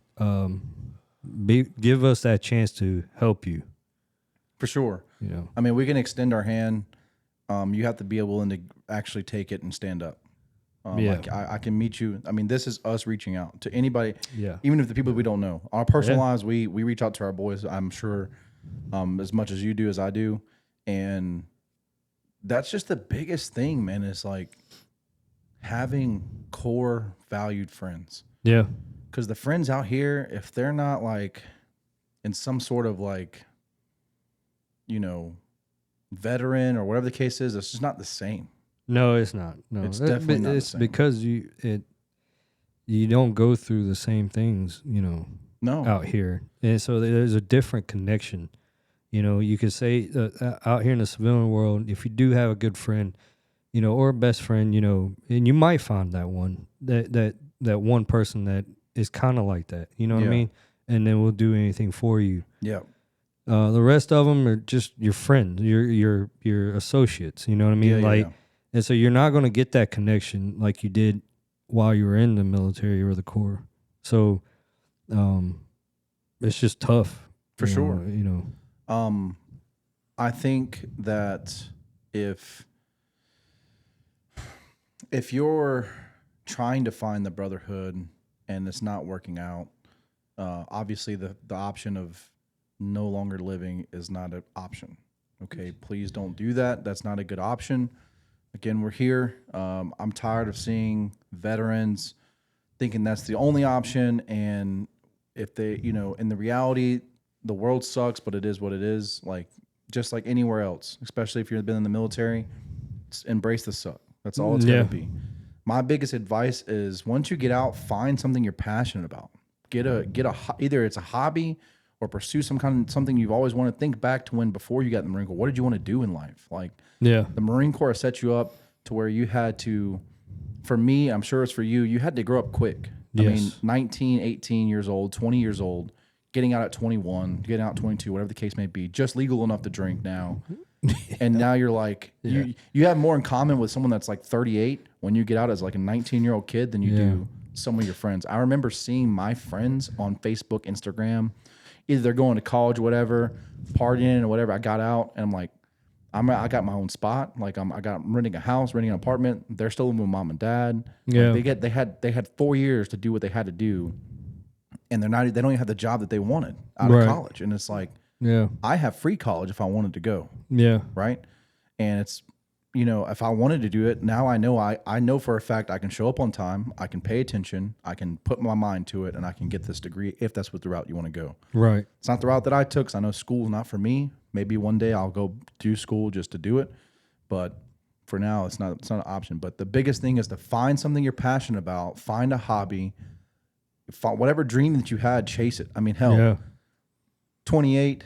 Give us that chance to help you. For sure. We can extend our hand. You have to be willing to actually take it and stand up. Like I can meet you. This is us reaching out to anybody. Yeah. Even if the people we don't know. Our personal lives, we reach out to our boys, I'm sure, as much as you do, as I do. And that's just the biggest thing, man, is like having core valued friends. Yeah. Because the friends out here, if they're not like in some sort of like, veteran or whatever the case is, it's just not the same. No, it's not. No, it's definitely not the same. Because you don't go through the same things, no, out here. And so there's a different connection, You know, you could say out here in the civilian world, if you do have a good friend, you know, or a best friend, you know, and you might find that one, that one person that is kind of like that, you know what I mean? And then will do anything for you. Yeah. The rest of them are just your friends, your associates, you know what I mean? And so you're not going to get that connection like you did while you were in the military or the Corps. So, it's just tough. For sure. You know. I think that if you're trying to find the brotherhood and it's not working out, obviously the option of no longer living is not an option. Okay, please don't do that. That's not a good option. Again, we're here. I'm tired of seeing veterans thinking that's the only option. And if they, you know, in the reality, the world sucks, but it is what it is. Like, just like anywhere else, especially if you've been in the military, embrace the suck. That's all it's going to be. My biggest advice is once you get out, find something you're passionate about. Get a either it's a hobby or pursue something you've always wanted. Think back to when before you got in the Marine Corps. What did you want to do in life? Like, the Marine Corps set you up to where you had to, for me, I'm sure it's for you, you had to grow up quick. I mean, 19, 18 years old, 20 years old, getting out at 21, getting out at 22, whatever the case may be, just legal enough to drink now. And now you're like, you have more in common with someone that's like 38 when you get out as like a 19-year-old kid than you do some of your friends. I remember seeing my friends on Facebook, Instagram, either they're going to college or whatever, partying or whatever. I got out and I'm like, I got my own spot. Like I'm renting a house, renting an apartment. They're still living with mom and dad. Yeah. Like they had 4 years to do what they had to do, and they don't even have the job that they wanted out of college. And it's like, I have free college if I wanted to go. Yeah. Right. And it's, you know, if I wanted to do it, now I know for a fact I can show up on time, I can pay attention, I can put my mind to it, and I can get this degree if that's what the route you want to go. Right. It's not the route that I took, because I know school's not for me. Maybe one day I'll go do school just to do it. But for now, it's not an option. But the biggest thing is to find something you're passionate about, find a hobby, whatever dream that you had, chase it. I mean, hell, 28.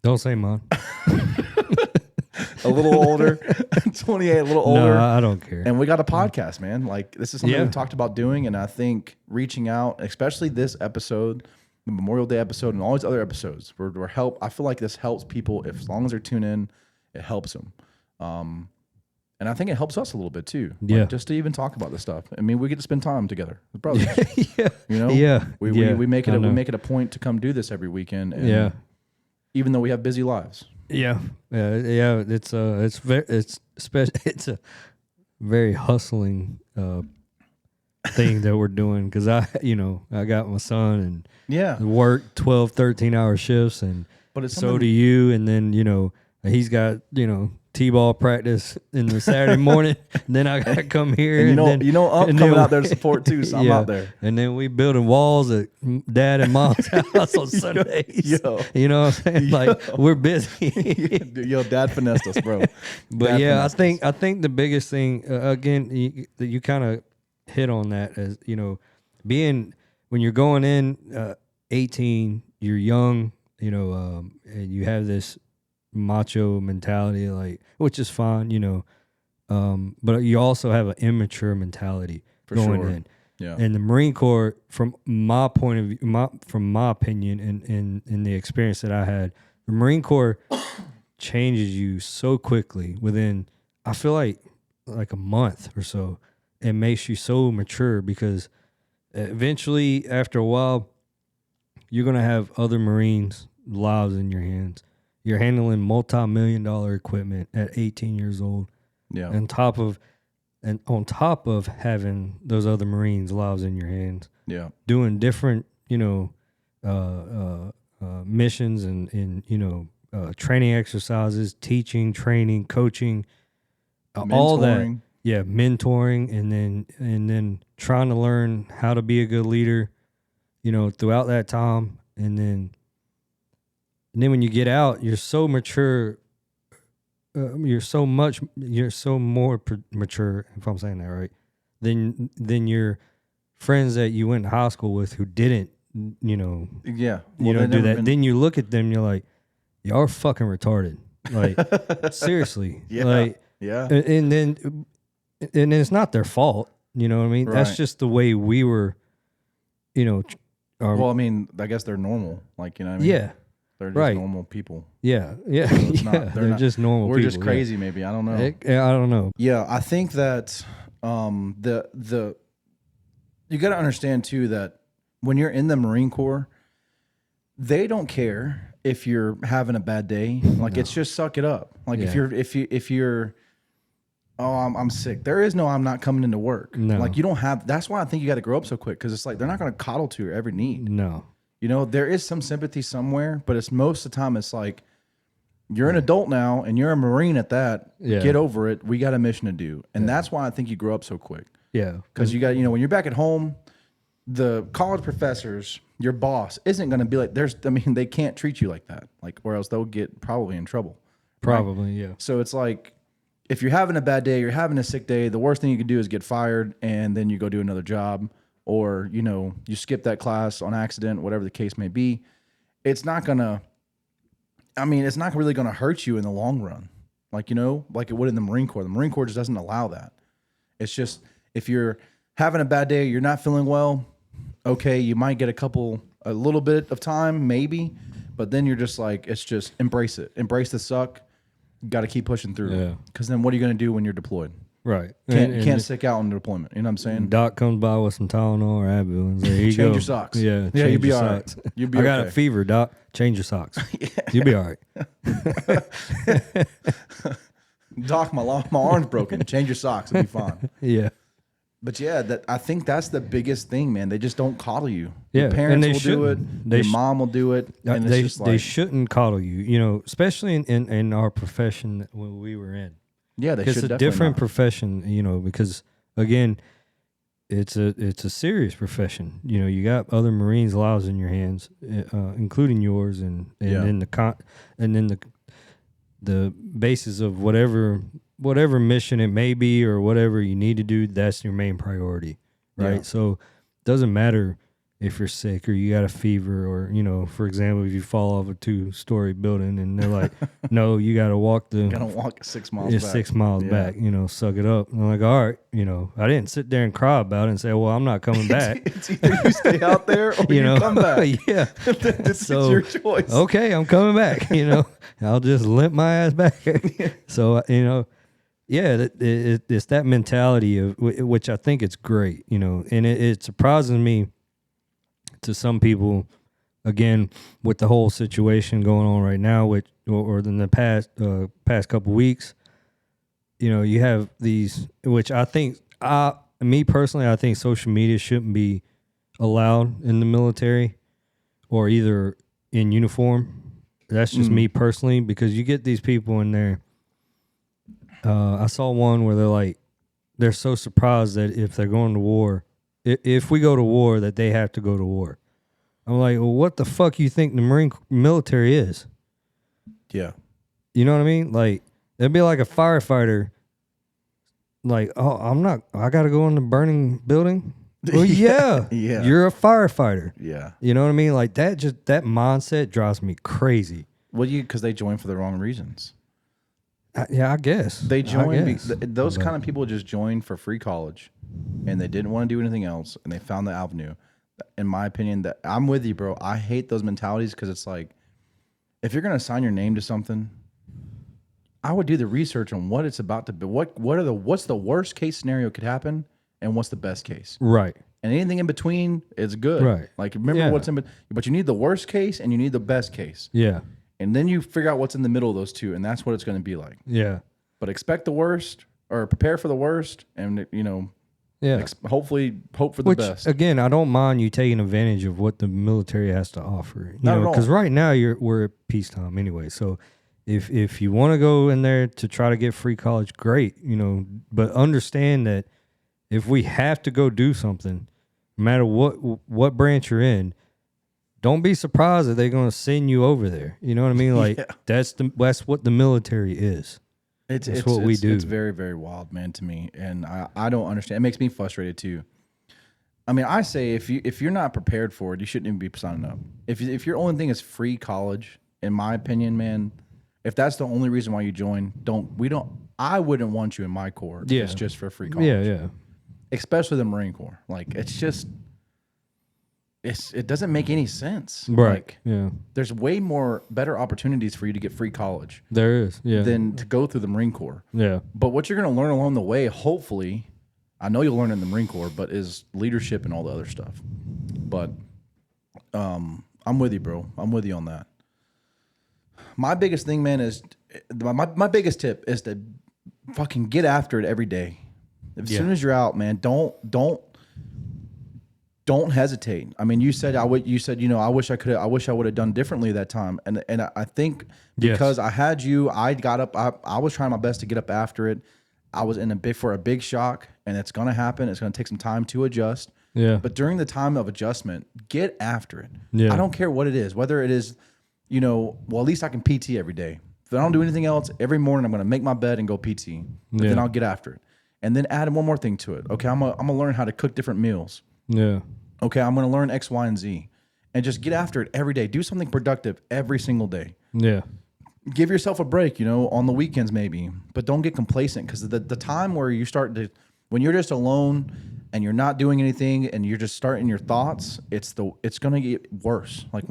Don't say mine. A little older, 28, a little older. No, I don't care. And we got a podcast, man. Like, this is something we've talked about doing, and I think reaching out, especially this episode, the Memorial Day episode, and all these other episodes, we're help. I feel like this helps people. As long as they tune in, it helps them. And I think it helps us a little bit too. Like, just to even talk about this stuff. I mean, we get to spend time together with brothers. You know? We make it a point to come do this every weekend. And even though we have busy lives. It's a very hustling thing that we're doing, because I got my son and work 12, 13-hour shifts, and so do you, and then he's got T-ball practice in the Saturday morning, and then I gotta come here, and I'm coming out there to support too, so I'm out there. And then we building walls at dad and mom's house on Sundays. You know what I'm saying? Like, we're busy. Yo, dad finessed us, bro. But I think the biggest thing, again, you kind of hit on that, as being when you're going in 18, you're young, and you have this macho mentality, like, which is fine, but you also have an immature mentality in. And the Marine Corps, from my point of view, from my opinion, and the experience that I had, the Marine Corps changes you so quickly within, I feel like a month or so. It makes you so mature, because eventually, after a while, you're gonna have other Marines' lives in your hands. You're handling multi-million-dollar equipment at 18 years old. Yeah. On top of having those other Marines' lives in your hands. Yeah. Doing different, missions and training exercises, teaching, training, coaching, all that. Yeah, mentoring, and then trying to learn how to be a good leader, throughout that time, and then when you get out, you're so mature. You're so more mature, if I'm saying that right, than your friends that you went to high school with who didn't, do that. Then you look at them, you're like, y'all are fucking retarded. Like, seriously. Yeah. Like, Yeah. and it's not their fault. You know what I mean? Right. That's just the way we were, you know. Well, I mean, I guess they're normal. Like, you know what I mean? Yeah. They're just Right. normal people. Yeah. Yeah. It's yeah. not- They're not- just normal We're people. just crazy, maybe. I don't know. Yeah. I don't know. Yeah, I think that the you got to understand too that when you're in the Marine Corps, they don't care if you're having a bad day. Like it's just suck it up. Like if you're I'm sick. There is no I'm not coming into work. No. Like you don't have. That's why I think you got to grow up so quick because it's like they're not going to coddle to your every need. No. You know, there is some sympathy somewhere, but it's most of the time it's like you're an adult now and you're a Marine at that. Yeah. Get over it. We got a mission to do. And that's why I think you grow up so quick. Yeah. Because you got, when you're back at home, the college professors, your boss isn't going to be like, they can't treat you like that. Like, or else they'll get probably in trouble. Probably, yeah. So it's like, if you're having a bad day, you're having a sick day, the worst thing you can do is get fired and then you go do another job. Or, you skip that class on accident, whatever the case may be. It's not really going to hurt you in the long run. Like it would in the Marine Corps. The Marine Corps just doesn't allow that. It's just, if you're having a bad day, you're not feeling well, okay, you might get a little bit of time, maybe, but then you're just like, it's just embrace it. Embrace the suck. You got to keep pushing through. Yeah. Because then what are you going to do when you're deployed? Right. You can't stick out in deployment. You know what I'm saying? Doc comes by with some Tylenol or Advil and says, here you go. Change your socks. Yeah. Yeah, you'll change be your all right. socks. You'll be I got okay. a fever, Doc. Change your socks. You'll be all right. Doc, my arm's broken. Change your socks. It'll be fine. Yeah. But yeah, I think that's the biggest thing, man. They just don't coddle you. Yeah, Your and parents they will do it. shouldn't. Your mom will do it. And they, it's just they like, shouldn't coddle you, especially in our profession when we were in. yeah, they It's should a definitely different not. profession, because again, it's a serious profession. You got other Marines' lives in your hands, including yours, and then the basis of whatever mission it may be or whatever you need to do. That's your main priority, right? Yeah. So it doesn't matter if you're sick or you got a fever or, for example, if you fall off a 2-story building and they're like, no, you got to walk Gotta walk 6 miles back. 6 miles Yeah. back, suck it up. And I'm like, all right, I didn't sit there and cry about it and say, well, I'm not coming back. It's either you stay out there or you come back. Yeah. It's So, your choice. Okay, I'm coming back, I'll just limp my ass back. So, yeah, it's that mentality of which I think it's great, and it surprises me to some people, again, with the whole situation going on right now, or in the past couple weeks, you have these, which I think, me personally, I think social media shouldn't be allowed in the military or either in uniform. That's just me personally, because you get these people in there. I saw one where they're so surprised that if they're going to war, if we go to war, that they have to go to war. I'm like, well, what the fuck you think the Marine military is? Yeah. You know what I mean? Like, it'd be like a firefighter. Like, oh, I got to go in the burning building. Well, yeah, Yeah. You're a firefighter. Yeah. You know what I mean? Like that mindset drives me crazy. Well, because they join for the wrong reasons. Yeah, I guess. They join, I guess. those kind of people just joined for free college and they didn't want to do anything else and they found the avenue. In my opinion, that I'm with you, bro. I hate those mentalities because it's like, if you're going to sign your name to something, I would do the research on what it's about to be. What's the worst case scenario could happen and what's the best case? Right. And anything in between is good. Right. Like, remember Yeah. what's in between. But you need the worst case and you need the best case. Yeah. And then you figure out what's in the middle of those two, and that's what it's going to be like. Yeah. But expect the worst or prepare for the worst and, Yeah. hopefully hope for the Which, best. again, I don't mind you taking advantage of what the military has to offer. Not at all. Because right now we're at peacetime anyway. So if you want to go in there to try to get free college, great. But understand that if we have to go do something, no matter what branch you're in, don't be surprised that they're going to send you over there. You know what I mean? Like Yeah. that's what the military is. It's what we do. It's very, very wild, man, to me. And I don't understand. It makes me frustrated too. I mean, I say if you're not prepared for it, you shouldn't even be signing up. If your only thing is free college in my opinion, man, if that's the only reason why you join, I wouldn't want you in my corps if it's just for free college. Yeah. Especially the Marine Corps. Like, it doesn't make any sense. Right. Like, there's way more better opportunities for you to get free college. There is. Yeah. Than to go through the Marine Corps. Yeah. But what you're going to learn along the way, hopefully, I know you'll learn in the Marine Corps, but is leadership and all the other stuff. But I'm with you, bro. I'm with you on that. My biggest thing, man, is my biggest tip is to fucking get after it every day. As soon as you're out, man, don't hesitate. I mean, you said I wish I would have done differently that time, and I think because I had you, I got up. I was trying my best to get up after it. I was for a big shock, and it's gonna happen. It's gonna take some time to adjust. Yeah. But during the time of adjustment, get after it. Yeah. I don't care what it is, whether it is, well, at least I can PT every day. If I don't do anything else, every morning I'm gonna make my bed and go PT. But then I'll get after it, and then add one more thing to it. Okay, I'm gonna learn how to cook different meals. Yeah. Okay, I'm going to learn X, Y, and Z. And just get after it every day. Do something productive every single day. Yeah. Give yourself a break, on the weekends maybe. But don't get complacent, because the time where you start to, when you're just alone and you're not doing anything and you're just starting your thoughts, it's going to get worse. Like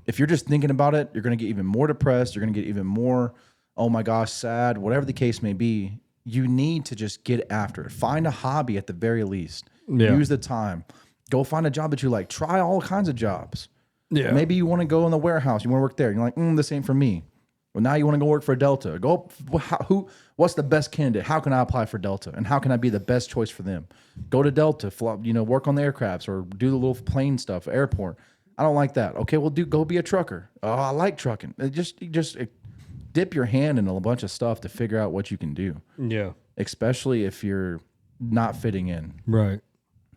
if you're just thinking about it, you're going to get even more depressed. You're going to get even more, oh my gosh, sad, whatever the case may be. You need to just get after it. Find a hobby at the very least. Yeah. Use the time. Go find a job that you like. Try all kinds of jobs. Yeah. Maybe you want to go in the warehouse. You want to work there. You're like, this ain't for me. Well, now you want to go work for Delta. What's the best candidate? How can I apply for Delta? And how can I be the best choice for them? Go to Delta, work on the aircrafts or do the little plane stuff, airport. I don't like that. Okay, well, go be a trucker. Oh, I like trucking. Just dip your hand in a bunch of stuff to figure out what you can do. Yeah. Especially if you're not fitting in. Right.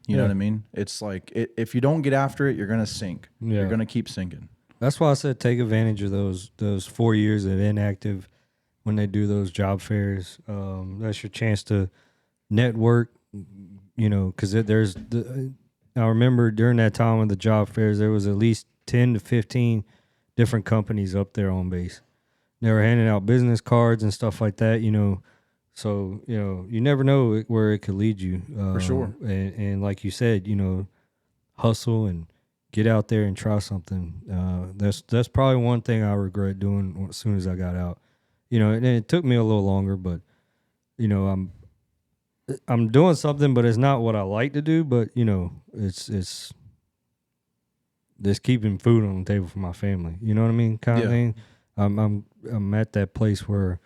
You know what I mean? It's like if you don't get after it, you're gonna sink. Yeah. You're gonna keep sinking. That's why I said take advantage of those 4 years of inactive when they do those job fairs. That's your chance to network. Because I remember during that time of the job fairs, there was at least 10 to 15 different companies up there on base. They were handing out business cards and stuff like that. So, you never know where it could lead you. For sure. And like you said, hustle and get out there and try something. That's probably one thing I regret doing as soon as I got out. And it took me a little longer, but, I'm doing something, but it's not what I like to do. But, it's just keeping food on the table for my family. You know what I mean? Kind of thing. I'm at that place where,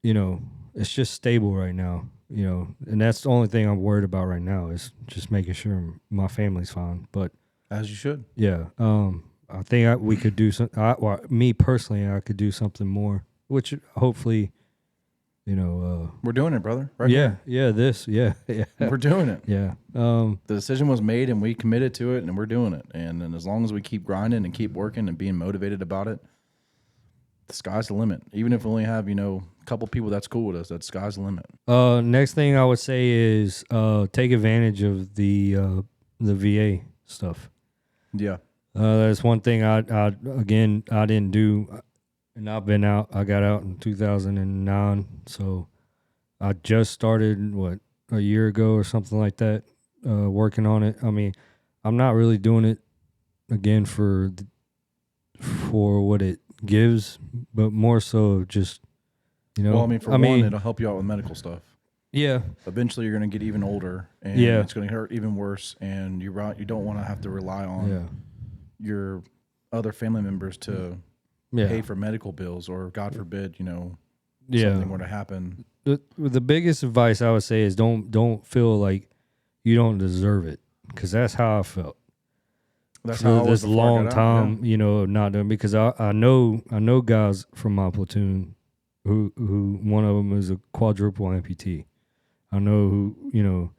it's just stable right now, and that's the only thing I'm worried about right now is just making sure my family's fine. But as you should. Yeah. I think we could do some, me personally, I could do something more, which hopefully, we're doing it, brother. Right here. Yeah. We're doing it. Yeah. The decision was made and we committed to it and we're doing it. And then as long as we keep grinding and keep working and being motivated about it, the sky's the limit. Even if we only have, a couple people that's cool with us, that sky's the limit. Next thing I would say is take advantage of the VA stuff. Yeah. That's one thing I didn't do, and I've been out. I got out in 2009, so I just started a year ago or something like that, working on it. I mean, I'm not really doing it again for what it gives, but more so just, Well, for one, it'll help you out with medical stuff. Yeah. Eventually, you're going to get even older, and it's going to hurt even worse, and you don't want to have to rely on your other family members to pay for medical bills, or God forbid, something were to happen. The biggest advice I would say is don't feel like you don't deserve it, because that's how I felt. That's how this long time, not doing, because I know guys from my platoon who one of them is a quadruple amputee. I know who,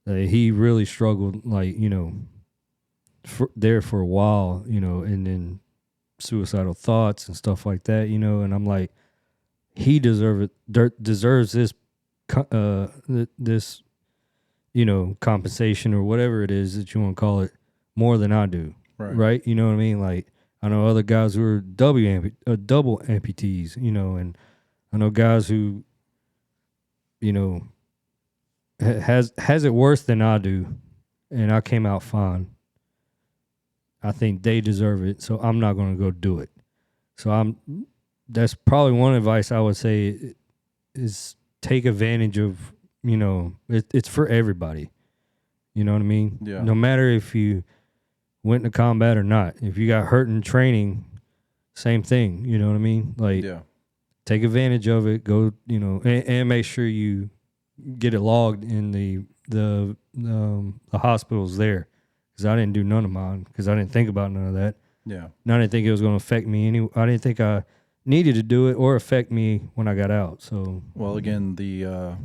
that he really struggled, for a while, and then suicidal thoughts and stuff like that, and I'm like, he deserves this, this, compensation or whatever it is that you want to call it, more than I do. Right. You know what I mean? Like, I know other guys who are double amputees, you know, and I know guys who, you know, has it worse than I do, and I came out fine. I think they deserve it, so I'm not going to go do it. So that's probably one advice I would say is take advantage of, you know, it's for everybody. You know what I mean? Yeah. No matter if you went into combat or not. If you got hurt in training, same thing. You know what I mean? Like, take advantage of it. Go, you know, and make sure you get it logged in the hospitals there. Because I didn't do none of mine because I didn't think about none of that. Yeah. And I didn't think it was going to affect me. I didn't think I needed to do it or affect me when I got out. So, well, again, the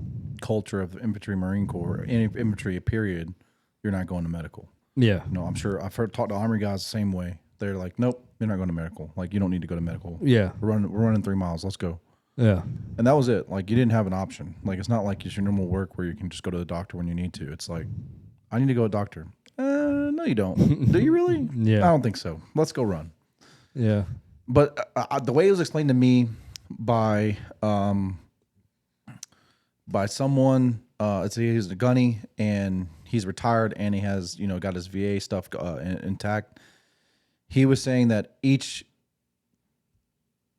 culture of the infantry, Marine Corps, any infantry, period, you're not going to medical. Yeah. No, I'm sure I've talked to Army guys the same way. They're like, nope, you're not going to medical. Like, you don't need to go to medical. Yeah. We're running 3 miles. Let's go. Yeah. And that was it. Like, you didn't have an option. Like, it's not like it's your normal work where you can just go to the doctor when you need to. It's like, I need to go to the doctor. No, you don't. Do you really? Yeah. I don't think so. Let's go run. Yeah. But the way it was explained to me by someone, he's a gunny and he's retired and he has, you know, got his VA stuff intact. He was saying that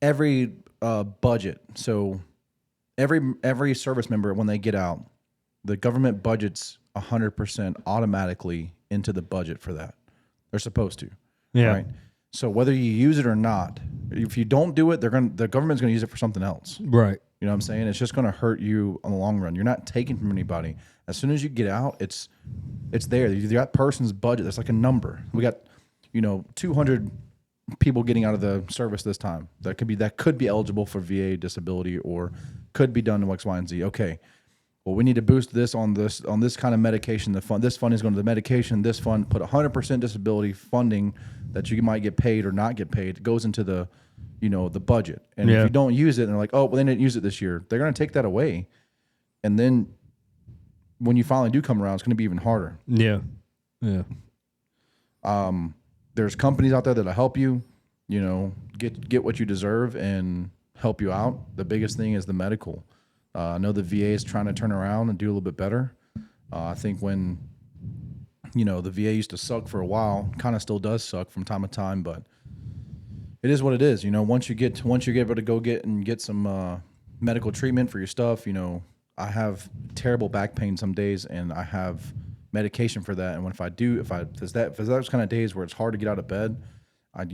every budget, so every service member when they get out, the government budgets 100% automatically into the budget for that. They're supposed to. Yeah. Right. So whether you use it or not, if you don't do it, the government's going to use it for something else. Right. You know what I'm saying? It's just going to hurt you on the long run. You're not taking from anybody. As soon as you get out, it's there. That person's budget. There's like a number. We got, 200 people getting out of the service this time. That could be eligible for VA disability or could be done in X, Y, and Z. Okay. Well, we need to boost this on this kind of medication. This fund is going to the medication. This fund put 100% disability funding that you might get paid or not get paid. It goes into the budget. And if you don't use it, and they're like, oh, well, they didn't use it this year. They're going to take that away. And then when you finally do come around, it's going to be even harder. Yeah. Yeah. There's companies out there that'll help you, get what you deserve and help you out. The biggest thing is the medical. I know the VA is trying to turn around and do a little bit better. I think when, the VA used to suck for a while, kind of still does suck from time to time, but it is what it is. Once you get able to go get some medical treatment for your stuff, I have terrible back pain some days, and I have medication for that. And if there's those kind of days where it's hard to get out of bed, I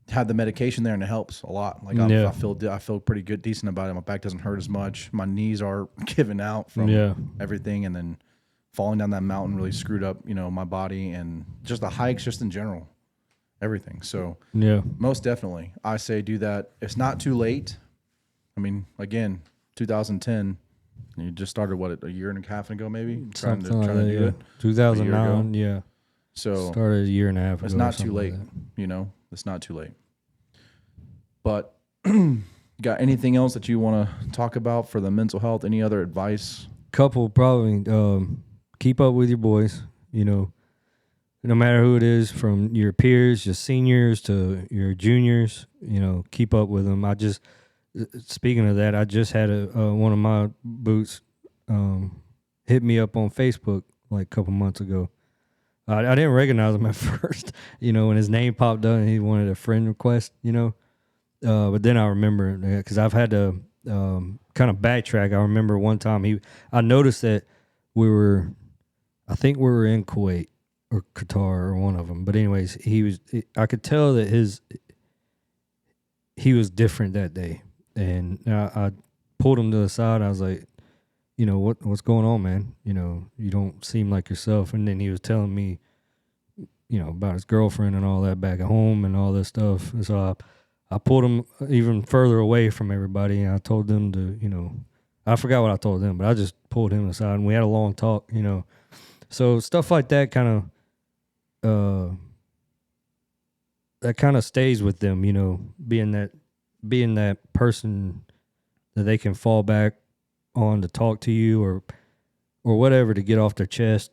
have the medication there and it helps a lot. Like I feel pretty good, decent about it. My back doesn't hurt as much. My knees are giving out from everything, and then falling down that mountain really screwed up, my body and just the hikes, just in general, everything. So most definitely, I say do that. It's not too late. I mean, again, 2010. You just started a year and a half ago, maybe trying to do it. 2009, yeah. So started a year and a half ago. It's not too late, It's not too late. But got anything else that you want to talk about for the mental health? Any other advice? Couple probably. Keep up with your boys. No matter who it is, from your peers, your seniors to your juniors. Keep up with them. Speaking of that, I just had one of my boots hit me up on Facebook like a couple months ago. I didn't recognize him at first, when his name popped up and he wanted a friend request, but then I remember, because I've had to kind of backtrack. I remember one time I noticed that I think we were in Kuwait or Qatar or one of them. But anyways, I could tell that he was different that day. And I pulled him to the side. I was like, what's going on, man? You don't seem like yourself. And then he was telling me, about his girlfriend and all that back at home and all this stuff. And so I pulled him even further away from everybody. And I told them to, I forgot what I told them, but I just pulled him aside and we had a long talk, So stuff like that kind of stays with them, being that person that they can fall back on to talk to you or whatever to get off their chest,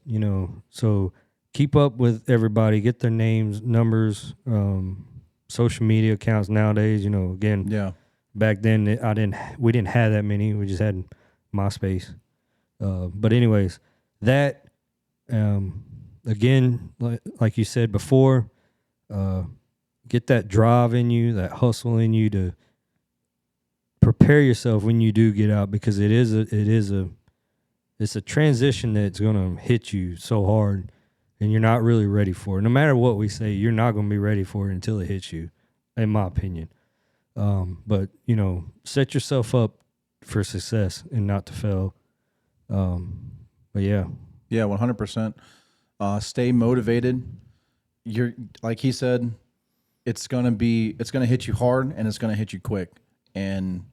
So keep up with everybody, get their names, numbers, social media accounts nowadays. You know, again, back then we didn't have that many. We just had MySpace. But anyways, that again, like you said before, get that drive in you, that hustle in you to prepare yourself when you do get out, because it's a transition that's going to hit you so hard, and you're not really ready for it. No matter what we say, you're not going to be ready for it until it hits you, in my opinion. But, you know, set yourself up for success and not to fail. But yeah. Yeah, 100%. Stay motivated. You're, like he said, it's going to hit you hard, and it's going to hit you quick. And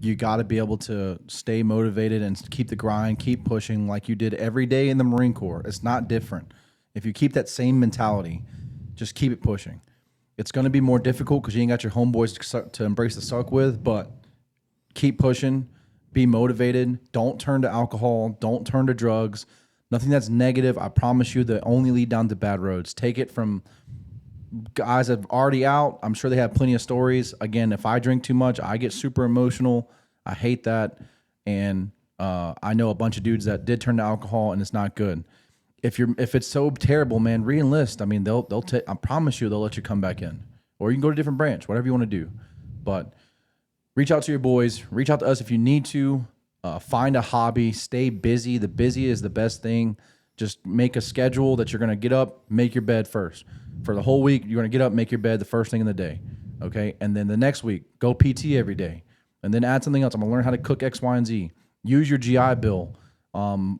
you got to be able to stay motivated and keep the grind, keep pushing like you did every day in the Marine Corps. It's not different. If you keep that same mentality, just keep it pushing. It's going to be more difficult because you ain't got your homeboys to embrace the suck with, but keep pushing, be motivated. Don't turn to alcohol. Don't turn to drugs. Nothing that's negative. I promise you, that only lead down to bad roads. Take it from guys that are already out. I'm sure they have plenty of stories. Again, if I drink too much, I get super emotional. I hate that. And I know a bunch of dudes that did turn to alcohol, and it's not good. If it's so terrible, man, re-enlist. I mean, I promise you, they'll let you come back in, or you can go to a different branch, whatever you want to do. But reach out to your boys. Reach out to us if you need to. Find a hobby. Stay busy. The busy is the best thing. Just make a schedule that you're going to get up, make your bed first. For the whole week, you're going to get up, make your bed the first thing in the day. Okay? And then the next week, go PT every day. And then add something else. I'm going to learn how to cook X, Y, and Z. Use your GI Bill.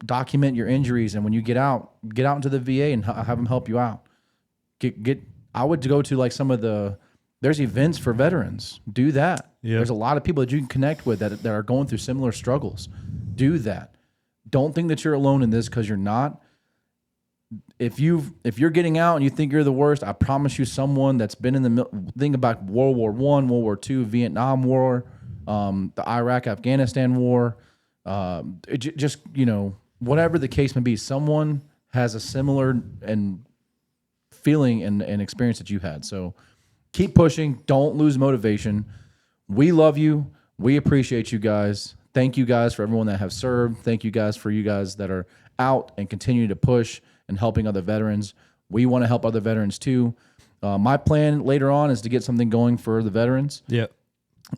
Document your injuries. And when you get out into the VA and have them help you out. I would go to like some of there's events for veterans. Do that. Yeah. There's a lot of people that you can connect with that are going through similar struggles. Do that. Don't think that you're alone in this, because you're not. If you're getting out and you think you're the worst, I promise you, someone that's been in the think about World War I, World War II, Vietnam War, the Iraq-Afghanistan War, just, you know, whatever the case may be, someone has a similar and feeling and experience that you had. So keep pushing. Don't lose motivation. We love you. We appreciate you guys. Thank you guys for everyone that have served. Thank you guys for you guys that are out and continue to push and helping other veterans. We want to help other veterans too. My plan later on is to get something going for the veterans. Yeah.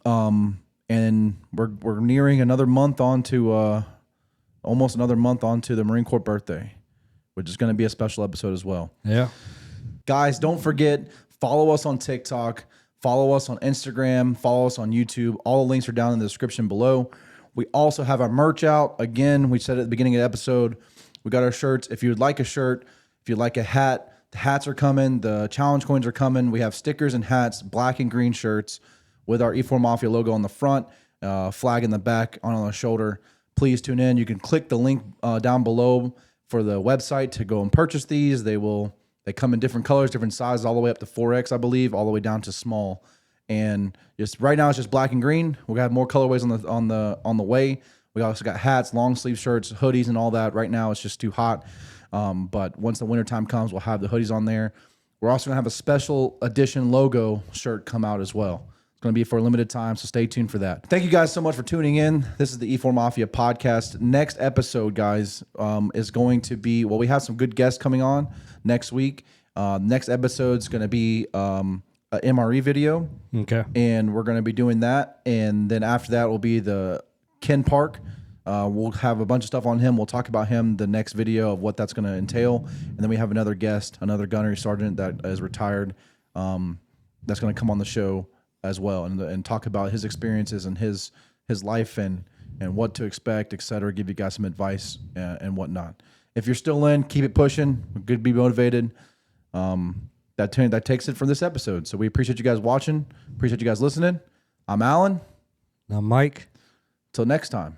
And we're nearing another month almost another month onto the Marine Corps birthday, which is going to be a special episode as well. Yeah. Guys, don't forget, follow us on TikTok, follow us on Instagram, follow us on YouTube. All the links are down in the description below. We also have our merch out. Again, we said at the beginning of the episode, we got our shirts. If you would like a shirt, if you'd like a hat, the hats are coming. The challenge coins are coming. We have stickers and hats, black and green shirts with our E4 Mafia logo on the front, flag in the back, on the shoulder. Please tune in. You can click the link down below for the website to go and purchase these. They come in different colors, different sizes, all the way up to 4X, I believe, all the way down to small. And just right now, it's just black and green. We're gonna have more colorways on the way. We also got hats, long sleeve shirts, hoodies, and all that. Right now, it's just too hot. But once the winter time comes, we'll have the hoodies on there. We're also gonna have a special edition logo shirt come out as well. It's gonna be for a limited time, so stay tuned for that. Thank you guys so much for tuning in. This is the E4 Mafia Podcast. Next episode, guys, is going to be, well, we have some good guests coming on next week. Next episode's gonna be an MRE video. Okay. And we're gonna be doing that. And then after that will be the Ken Park. We'll have a bunch of stuff on him. We'll talk about him the next video of what that's going to entail. And then we have another guest, another gunnery sergeant that is retired, that's going to come on the show as well and talk about his experiences and his life and what to expect, et cetera, give you guys some advice and whatnot. If you're still in, keep it pushing. We're good to be motivated. That takes it for this episode. So we appreciate you guys watching. Appreciate you guys listening. I'm Alan. I'm Mike. Till next time.